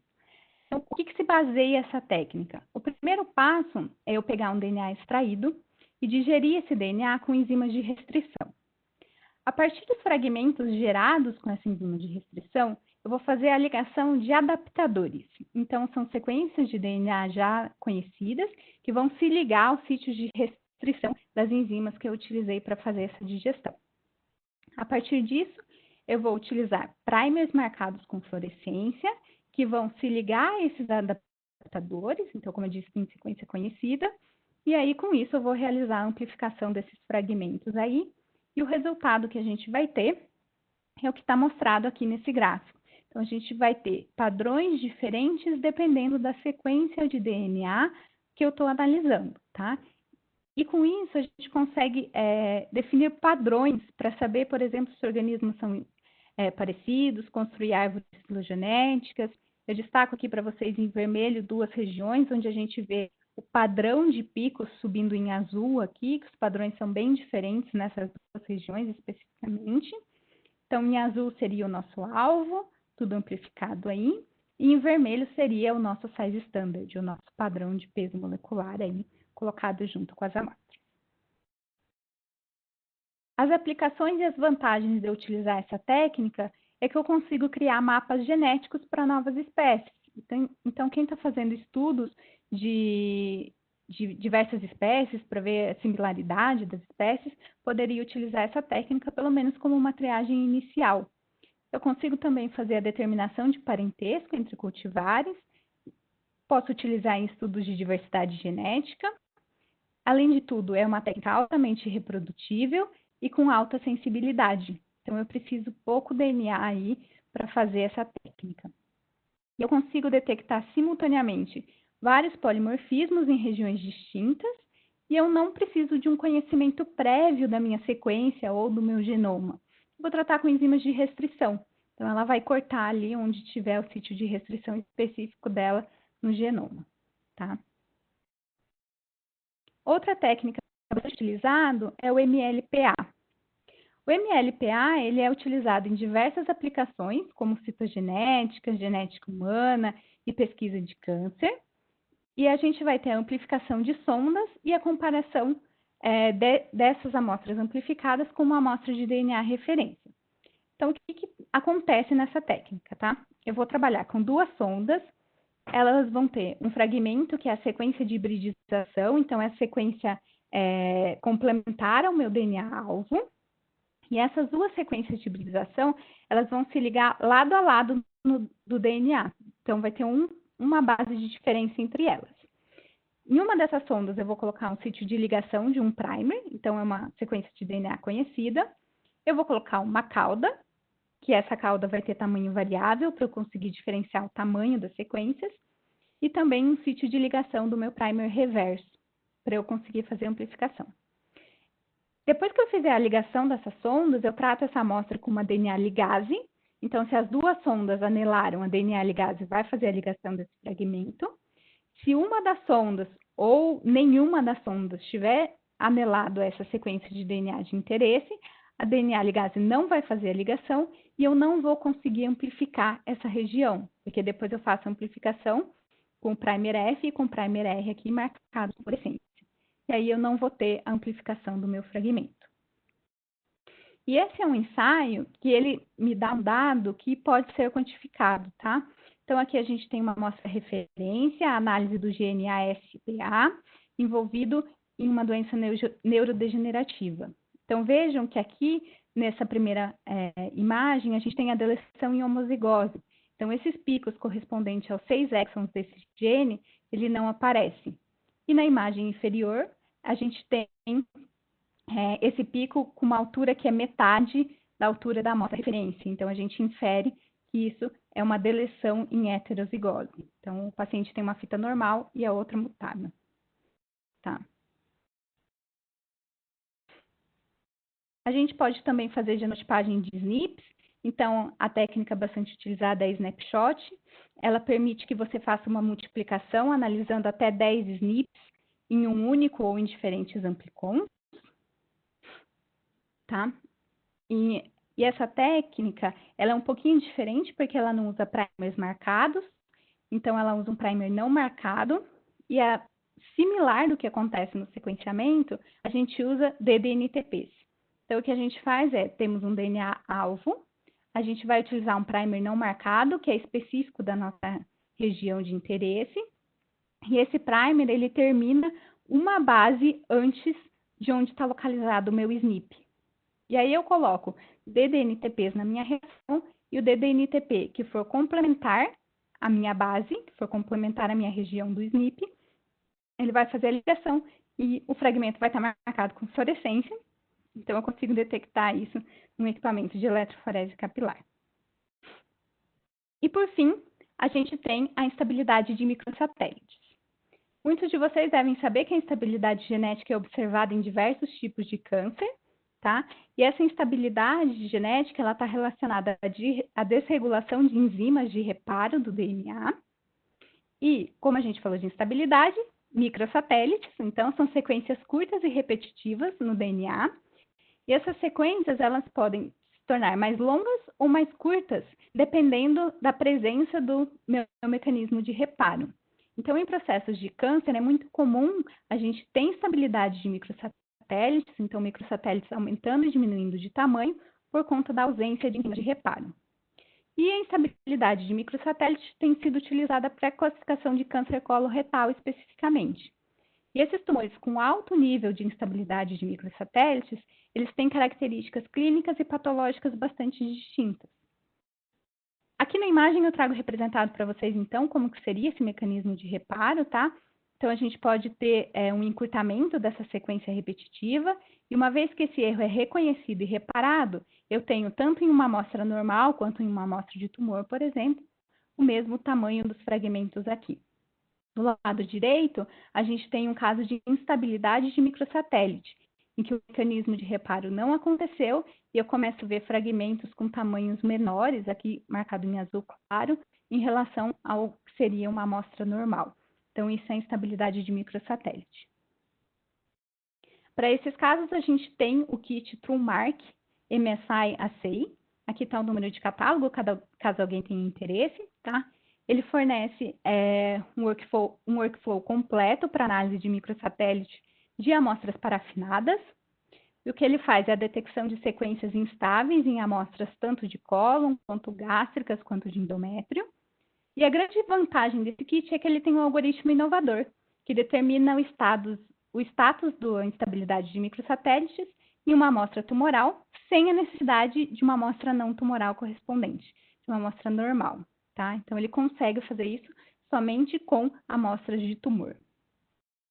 Então, o que se baseia essa técnica? O primeiro passo é eu pegar um DNA extraído e digerir esse DNA com enzimas de restrição. A partir dos fragmentos gerados com essa enzima de restrição, eu vou fazer a ligação de adaptadores. Então, são sequências de DNA já conhecidas que vão se ligar aos sítios de restrição das enzimas que eu utilizei para fazer essa digestão. A partir disso, eu vou utilizar primers marcados com fluorescência, que vão se ligar a esses adaptadores, então, como eu disse, em sequência conhecida, e aí, com isso, eu vou realizar a amplificação desses fragmentos aí, e o resultado que a gente vai ter é o que está mostrado aqui nesse gráfico. Então, a gente vai ter padrões diferentes dependendo da sequência de DNA que eu estou analisando, tá? E com isso, a gente consegue definir padrões para saber, por exemplo, se organismos são parecidos, construir árvores filogenéticas. Eu destaco aqui para vocês em vermelho 2 regiões, onde a gente vê o padrão de picos subindo em azul aqui, que os padrões são bem diferentes nessas 2 regiões especificamente. Então, em azul seria o nosso alvo, tudo amplificado aí, e em vermelho seria o nosso size standard, o nosso padrão de peso molecular aí, colocado junto com as amostras. As aplicações e as vantagens de eu utilizar essa técnica é que eu consigo criar mapas genéticos para novas espécies. Então quem está fazendo estudos de diversas espécies para ver a similaridade das espécies, poderia utilizar essa técnica pelo menos como uma triagem inicial. Eu consigo também fazer a determinação de parentesco entre cultivares, posso utilizar em estudos de diversidade genética. Além de tudo, é uma técnica altamente reprodutível e com alta sensibilidade. Então, eu preciso pouco DNA aí para fazer essa técnica. Eu consigo detectar simultaneamente vários polimorfismos em regiões distintas e eu não preciso de um conhecimento prévio da minha sequência ou do meu genoma. Vou tratar com enzimas de restrição. Então, ela vai cortar ali onde tiver o sítio de restrição específico dela no genoma, tá? Outra técnica bastante utilizado é o MLPA. O MLPA ele é utilizado em diversas aplicações, como citogenética, genética humana e pesquisa de câncer. E a gente vai ter a amplificação de sondas e a comparação dessas amostras amplificadas com uma amostra de DNA referência. Então, o que acontece nessa técnica, tá? Eu vou trabalhar com 2 sondas, elas vão ter um fragmento que é a sequência de hibridização, então é a sequência complementar ao meu DNA-alvo, e essas 2 sequências de hibridização, elas vão se ligar lado a lado do DNA, então vai ter uma base de diferença entre elas. Em uma dessas sondas, eu vou colocar um sítio de ligação de um primer, então é uma sequência de DNA conhecida, eu vou colocar uma cauda, que essa cauda vai ter tamanho variável para eu conseguir diferenciar o tamanho das sequências, e também um sítio de ligação do meu primer reverso, para eu conseguir fazer a amplificação. Depois que eu fizer a ligação dessas sondas, eu trato essa amostra com uma DNA ligase, então se as 2 sondas anelaram, a DNA ligase vai fazer a ligação desse fragmento. Se uma das sondas ou nenhuma das sondas tiver anelado a essa sequência de DNA de interesse, a DNA ligase não vai fazer a ligação e eu não vou conseguir amplificar essa região, porque depois eu faço a amplificação com o primer F e com o primer R aqui marcados por essência. E aí eu não vou ter a amplificação do meu fragmento. E esse é um ensaio que ele me dá um dado que pode ser quantificado, tá? Então, aqui a gente tem uma amostra referência, a análise do GNAS-PA, envolvido em uma doença neurodegenerativa. Então, vejam que aqui, nessa primeira imagem, a gente tem a deleção em homozigose. Então, esses picos correspondentes aos 6 exons desse gene, ele não aparece. E na imagem inferior, a gente tem esse pico com uma altura que é metade da altura da amostra referência. Então, a gente infere que isso é uma deleção em heterozigose. Então, o paciente tem uma fita normal e a outra mutada. Tá? A gente pode também fazer genotipagem de SNPs. Então, a técnica bastante utilizada é snapshot. Ela permite que você faça uma multiplicação analisando até 10 SNPs em um único ou em diferentes amplicons. Tá? E essa técnica, ela é um pouquinho diferente porque ela não usa primers marcados, então ela usa um primer não marcado, e é similar do que acontece no sequenciamento, a gente usa ddNTPs. Então, o que a gente faz temos um DNA-alvo, a gente vai utilizar um primer não marcado, que é específico da nossa região de interesse. E esse primer, ele termina uma base antes de onde está localizado o meu SNP. E aí eu coloco DDNTPs na minha reação e o DDNTP que for complementar a minha base, que for complementar a minha região do SNP, ele vai fazer a ligação e o fragmento vai estar marcado com fluorescência. Então, eu consigo detectar isso no equipamento de eletroforese capilar. E, por fim, a gente tem a instabilidade de microsatélites. Muitos de vocês devem saber que a instabilidade genética é observada em diversos tipos de câncer, tá? E essa instabilidade genética, ela está relacionada à desregulação de enzimas de reparo do DNA. E, como a gente falou de instabilidade, microsatélites, então, são sequências curtas e repetitivas no DNA. E essas sequências, elas podem se tornar mais longas ou mais curtas, dependendo da presença do meu mecanismo de reparo. Então, em processos de câncer, é muito comum a gente ter instabilidade de microsatélites, então microsatélites aumentando e diminuindo de tamanho por conta da ausência de enzimas de reparo. E a instabilidade de microsatélites tem sido utilizada para a classificação de câncer coloretal especificamente. E esses tumores com alto nível de instabilidade de microsatélites, eles têm características clínicas e patológicas bastante distintas. Aqui na imagem eu trago representado para vocês, então, como que seria esse mecanismo de reparo, tá? Então, a gente pode ter um encurtamento dessa sequência repetitiva, e uma vez que esse erro é reconhecido e reparado, eu tenho tanto em uma amostra normal quanto em uma amostra de tumor, por exemplo, o mesmo tamanho dos fragmentos aqui. Do lado direito, a gente tem um caso de instabilidade de microsatélite, em que o mecanismo de reparo não aconteceu e eu começo a ver fragmentos com tamanhos menores, aqui marcado em azul claro, em relação ao que seria uma amostra normal. Então, isso é instabilidade de microsatélite. Para esses casos, a gente tem o kit TrueMark MSI Assay. Aqui está o número de catálogo, caso alguém tenha interesse, tá? Ele fornece um workflow completo para análise de microsatélite de amostras parafinadas. E o que ele faz é a detecção de sequências instáveis em amostras tanto de cólon, quanto gástricas, quanto de endométrio. E a grande vantagem desse kit é que ele tem um algoritmo inovador, que determina o status da instabilidade de microsatélites em uma amostra tumoral, sem a necessidade de uma amostra não tumoral correspondente, de uma amostra normal, tá? Então, ele consegue fazer isso somente com amostras de tumor.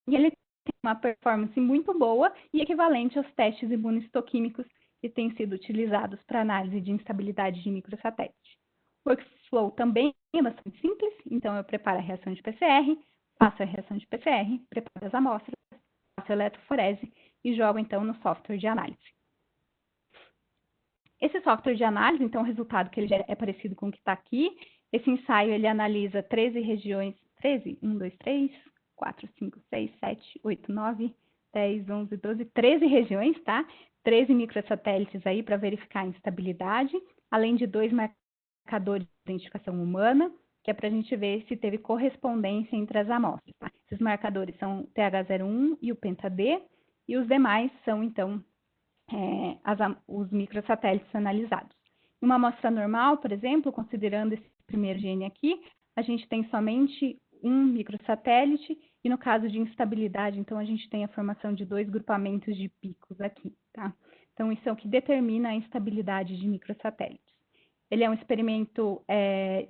E ele tem uma performance muito boa e equivalente aos testes imunistoquímicos que têm sido utilizados para análise de instabilidade de microsatélite. O workflow também é bastante simples, então eu preparo a reação de PCR, faço a reação de PCR, preparo as amostras, faço a eletroforese e jogo então no software de análise. Esse software de análise, então, o resultado que ele é parecido com o que está aqui. Esse ensaio, ele analisa 13 regiões, 13, 1, 2, 3, 4, 5, 6, 7, 8, 9, 10, 11, 12, 13 regiões, tá? 13 microsatélites aí para verificar a instabilidade, além de 2 marcadores de identificação humana, que é para a gente ver se teve correspondência entre as amostras, tá? Esses marcadores são o TH01 e o penta-D, e os demais são, então, os microsatélites analisados. Em uma amostra normal, por exemplo, considerando esse primeiro gene aqui, a gente tem somente um microsatélite, e no caso de instabilidade, então, a gente tem a formação de 2 grupamentos de picos aqui, tá? Então, isso é o que determina a instabilidade de microsatélites. Ele é um experimento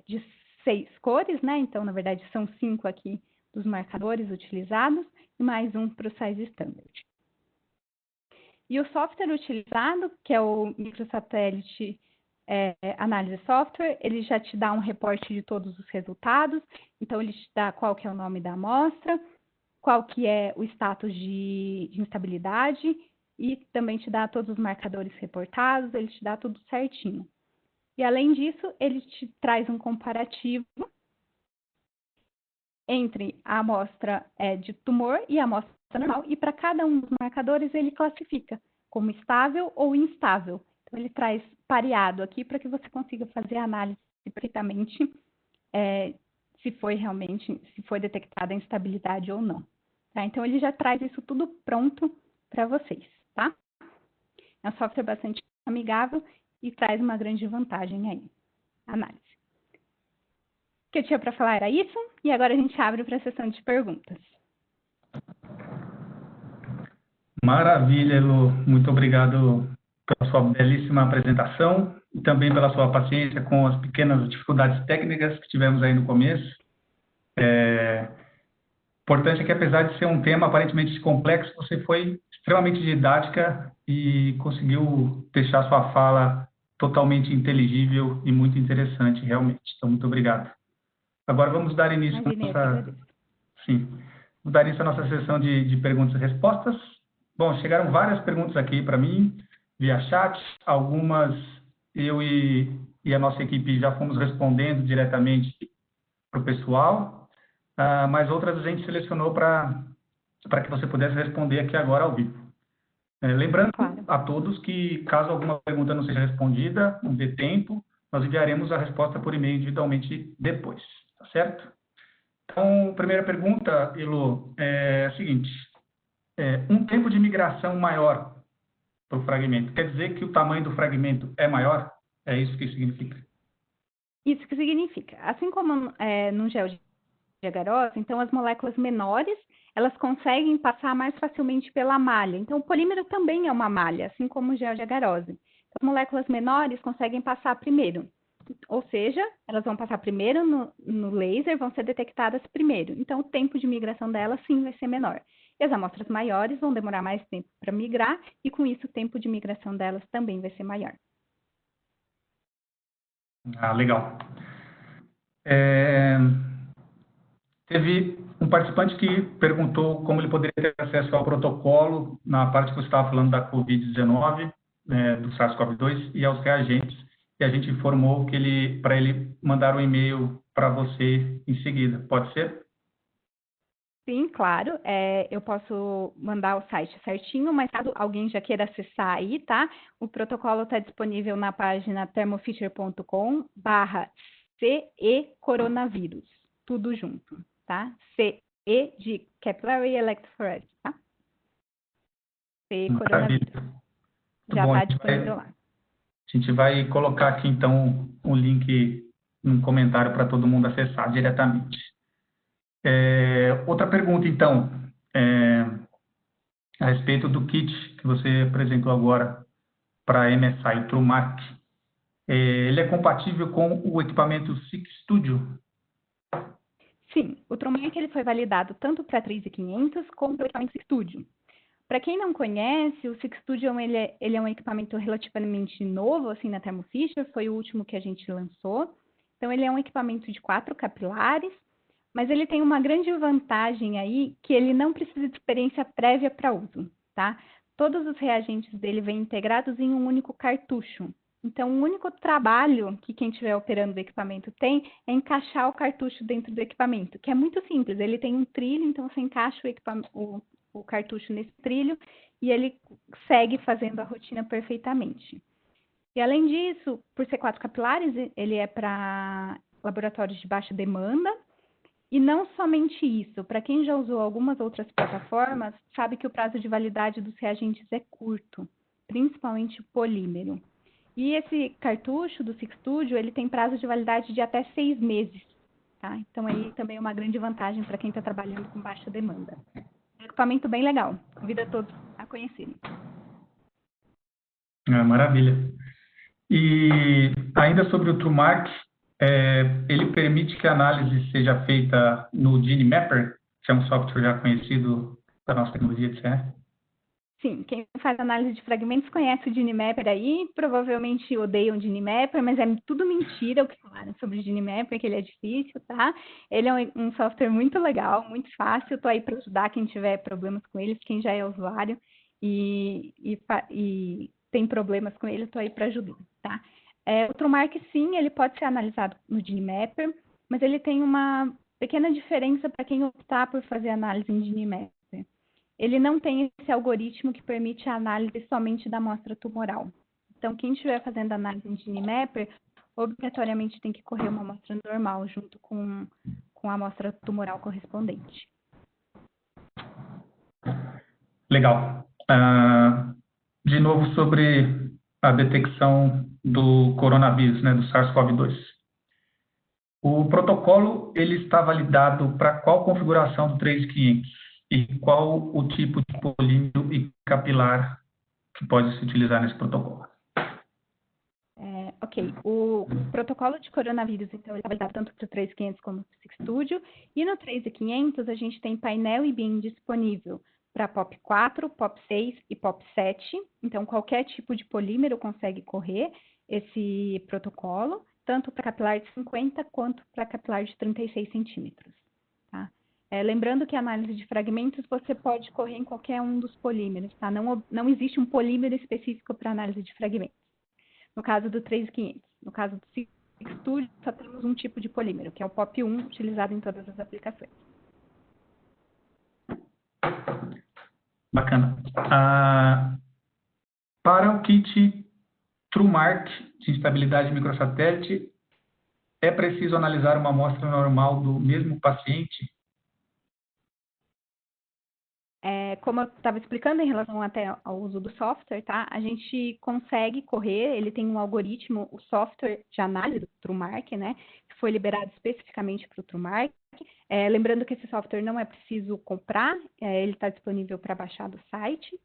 de 6 cores, né? Então, na verdade, são 5 aqui dos marcadores utilizados, e mais um para o size standard. E o software utilizado, que é o microsatélite análise software, ele já te dá um reporte de todos os resultados, então ele te dá qual que é o nome da amostra, qual que é o status de instabilidade e também te dá todos os marcadores reportados, ele te dá tudo certinho. E além disso, ele te traz um comparativo entre a amostra de tumor e a amostra normal, e para cada um dos marcadores ele classifica como estável ou instável. Então, ele traz pareado aqui para que você consiga fazer a análise perfeitamente se foi detectada a instabilidade ou não. Tá? Então, ele já traz isso tudo pronto para vocês, tá? É um software bastante amigável e traz uma grande vantagem aí, análise. O que eu tinha para falar era isso, e agora a gente abre para a sessão de perguntas. Maravilha, Elo. Muito obrigado pela sua belíssima apresentação e também pela sua paciência com as pequenas dificuldades técnicas que tivemos aí no começo. Importante é que, apesar de ser um tema aparentemente complexo, você foi extremamente didática e conseguiu deixar sua fala totalmente inteligível e muito interessante, realmente. Então, muito obrigado. Agora vamos dar início à nossa sessão de perguntas e respostas. Bom, chegaram várias perguntas aqui para mim, via chat. Algumas eu e a nossa equipe já fomos respondendo diretamente para o pessoal. Mas outras a gente selecionou para que você pudesse responder aqui agora ao vivo. Lembrando a todos que, caso alguma pergunta não seja respondida, não dê tempo, nós enviaremos a resposta por e-mail individualmente depois, tá certo? Então, primeira pergunta, Elo, é a seguinte: um tempo de migração maior para o fragmento, quer dizer que o tamanho do fragmento é maior? É isso que significa? Isso que significa. Assim como no gel de agarose, então as moléculas menores, elas conseguem passar mais facilmente pela malha. Então, o polímero também é uma malha, assim como o gel de agarose. As moléculas menores conseguem passar primeiro. Ou seja, elas vão passar primeiro no laser, vão ser detectadas primeiro. Então, o tempo de migração delas, sim, vai ser menor. E as amostras maiores vão demorar mais tempo para migrar, e com isso, o tempo de migração delas também vai ser maior. Legal. Teve um participante que perguntou como ele poderia ter acesso ao protocolo na parte que você estava falando da Covid-19, do SARS-CoV-2 e aos reagentes. E a gente informou que para ele mandar um e-mail para você em seguida. Pode ser? Sim, claro. Eu posso mandar o site certinho, mas caso alguém já queira acessar aí, tá? O protocolo está disponível na página thermofisher.com/CE coronavírus. Tudo junto, tá? CE de Capillary Electrophoresis, tá? CE coronavírus. Já está disponível lá. A gente vai colocar aqui, então, um link no comentário para todo mundo acessar diretamente. Outra pergunta, então, a respeito do kit que você apresentou agora para a MSI, o TrueMark. Ele é compatível com o equipamento SIC Studio? Sim, o TrueMark ele foi validado tanto para 3500 como para o equipamento SIC Studio. Para quem não conhece, o SIC Studio ele é um equipamento relativamente novo assim, na Thermo Fisher, foi o último que a gente lançou. Então, ele é um equipamento de 4 capilares, mas ele tem uma grande vantagem aí, que ele não precisa de experiência prévia para uso, tá? Todos os reagentes dele vêm integrados em um único cartucho. Então, o único trabalho que quem estiver operando o equipamento tem é encaixar o cartucho dentro do equipamento, que é muito simples. Ele tem um trilho, então você encaixa o cartucho nesse trilho e ele segue fazendo a rotina perfeitamente. E além disso, por ser 4 capilares, ele é para laboratórios de baixa demanda. E não somente isso, para quem já usou algumas outras plataformas, sabe que o prazo de validade dos reagentes é curto, principalmente o polímero. E esse cartucho do SIC Studio, ele tem prazo de validade de até 6 meses, tá? Então, aí também é uma grande vantagem para quem está trabalhando com baixa demanda. É um equipamento bem legal, convido a todos a conhecerem. Maravilha. E ainda sobre o TrueMark, ele permite que a análise seja feita no GeneMapper, que é um software já conhecido da nossa tecnologia de CR? Sim, quem faz análise de fragmentos conhece o GeneMapper aí, provavelmente odeia o GeneMapper, mas é tudo mentira o que falaram sobre o GeneMapper, que ele é difícil, tá? Ele é um software muito legal, muito fácil, estou aí para ajudar quem tiver problemas com eles, quem já é usuário e tem problemas com ele, estou aí para ajudar, tá? O TrueMark, sim, ele pode ser analisado no GeneMapper, mas ele tem uma pequena diferença para quem optar por fazer análise em GeneMapper. Ele não tem esse algoritmo que permite a análise somente da amostra tumoral. Então, quem estiver fazendo análise em GeneMapper, obrigatoriamente tem que correr uma amostra normal junto com a amostra tumoral correspondente. Legal. De novo, sobre a detecção do coronavírus, né, do SARS-CoV-2. O protocolo ele está validado para qual configuração do 3500 e qual o tipo de polímero e capilar que pode se utilizar nesse protocolo? Ok, o protocolo de coronavírus, então, ele é validado tanto para o 3500 como para o Six Studio, e no 3500 a gente tem painel e BIM disponível para POP4, POP6 e POP7, então qualquer tipo de polímero consegue correr esse protocolo, tanto para capilar de 50 quanto para capilar de 36 centímetros. Tá? Lembrando que a análise de fragmentos você pode correr em qualquer um dos polímeros, tá? Não existe um polímero específico para análise de fragmentos. No caso do 3500. No caso do Six Studio, só temos um tipo de polímero, que é o POP1, utilizado em todas as aplicações. Bacana. Para o kit TrueMark de instabilidade microsatélite, é preciso analisar uma amostra normal do mesmo paciente? Como eu estava explicando em relação até ao uso do software, tá? A gente consegue correr, ele tem um algoritmo, o software de análise do TrueMark, né? Que foi liberado especificamente para o TrueMark. Lembrando que esse software não é preciso comprar, ele está disponível para baixar do site.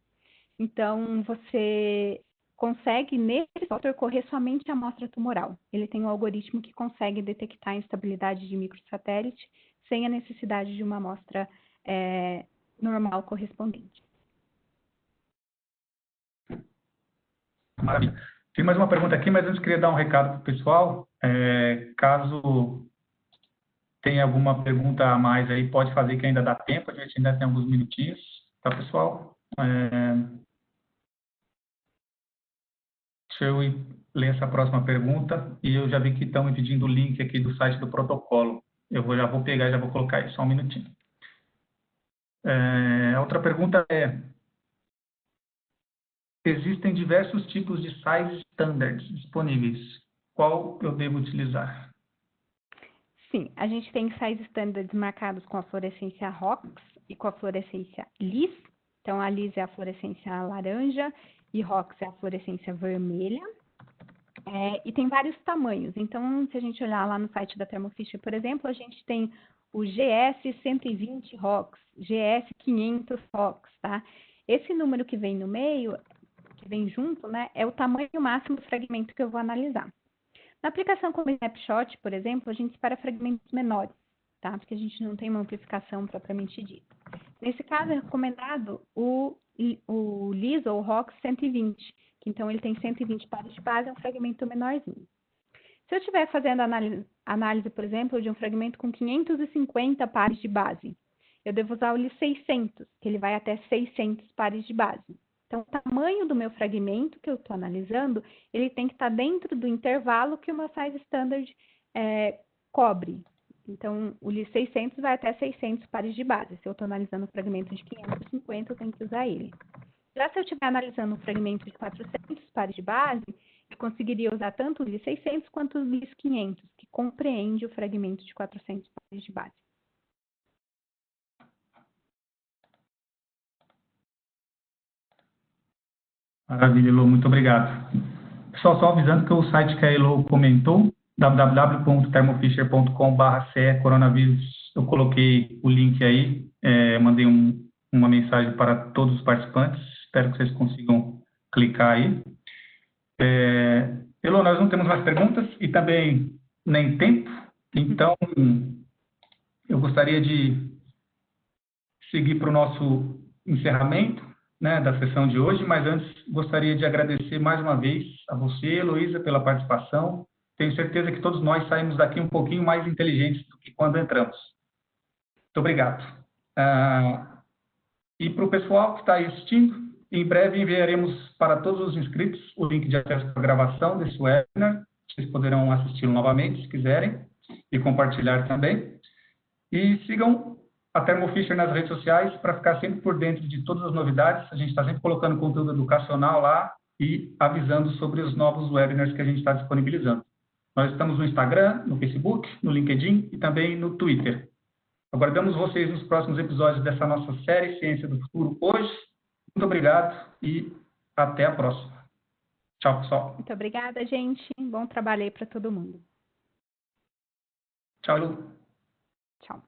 Então, você consegue, nesse software, correr somente a amostra tumoral. Ele tem um algoritmo que consegue detectar a instabilidade de microsatélite sem a necessidade de uma amostra normal correspondente. Maravilha. Tem mais uma pergunta aqui, mas antes queria dar um recado para o pessoal. Caso tenha alguma pergunta a mais aí, pode fazer que ainda dá tempo, a gente ainda tem alguns minutinhos, tá, pessoal? Deixa eu ler essa próxima pergunta, e eu já vi que estão me pedindo o link aqui do site do protocolo. Já vou pegar e já vou colocar aí, só um minutinho. A outra pergunta é: existem diversos tipos de size standards disponíveis. Qual eu devo utilizar? Sim, a gente tem size standards marcados com a fluorescência ROX e com a fluorescência LIS. Então, a LIS é a fluorescência laranja e ROX é a fluorescência vermelha. E tem vários tamanhos. Então, se a gente olhar lá no site da Thermo Fisher, por exemplo, a gente tem o GS 120 ROX, GS 500 ROX, tá? Esse número que vem no meio, que vem junto, né, é o tamanho máximo do fragmento que eu vou analisar. Na aplicação como Snapshot, por exemplo, a gente espera fragmentos menores, tá? Porque a gente não tem uma amplificação propriamente dita. Nesse caso, é recomendado o LIS ou ROX 120, que então ele tem 120 pares de base, é um fragmento menorzinho. Se eu estiver fazendo análise, por exemplo, de um fragmento com 550 pares de base, eu devo usar o LIS 600, que ele vai até 600 pares de base. Então, o tamanho do meu fragmento que eu estou analisando, ele tem que estar dentro do intervalo que o meu size standard cobre. Então, o LIS 600 vai até 600 pares de base. Se eu estou analisando um fragmento de 550, eu tenho que usar ele. Já se eu estiver analisando um fragmento de 400 pares de base, eu conseguiria usar tanto o LIS 600 quanto o LIS 500, que compreende o fragmento de 400 pares de base. Maravilha, Elô, muito obrigado. Pessoal, só avisando que o site que a Elô comentou, www.thermofisher.com/ce-coronavírus, eu coloquei o link aí, mandei uma mensagem para todos os participantes, espero que vocês consigam clicar aí. Elô, nós não temos mais perguntas e também nem tempo, então eu gostaria de seguir para o nosso encerramento, né, da sessão de hoje, mas antes gostaria de agradecer mais uma vez a você, Heloísa, pela participação. Tenho certeza que todos nós saímos daqui um pouquinho mais inteligentes do que quando entramos. Muito obrigado. E para o pessoal que está aí assistindo, em breve enviaremos para todos os inscritos o link de acesso à gravação desse webinar. Vocês poderão assisti-lo novamente, se quiserem, e compartilhar também. E sigam a Thermo Fisher nas redes sociais para ficar sempre por dentro de todas as novidades. A gente está sempre colocando conteúdo educacional lá e avisando sobre os novos webinars que a gente está disponibilizando. Nós estamos no Instagram, no Facebook, no LinkedIn e também no Twitter. Aguardamos vocês nos próximos episódios dessa nossa série Ciência do Futuro hoje. Muito obrigado e até a próxima. Tchau, pessoal. Muito obrigada, gente. Bom trabalho aí para todo mundo. Tchau, Lu. Tchau.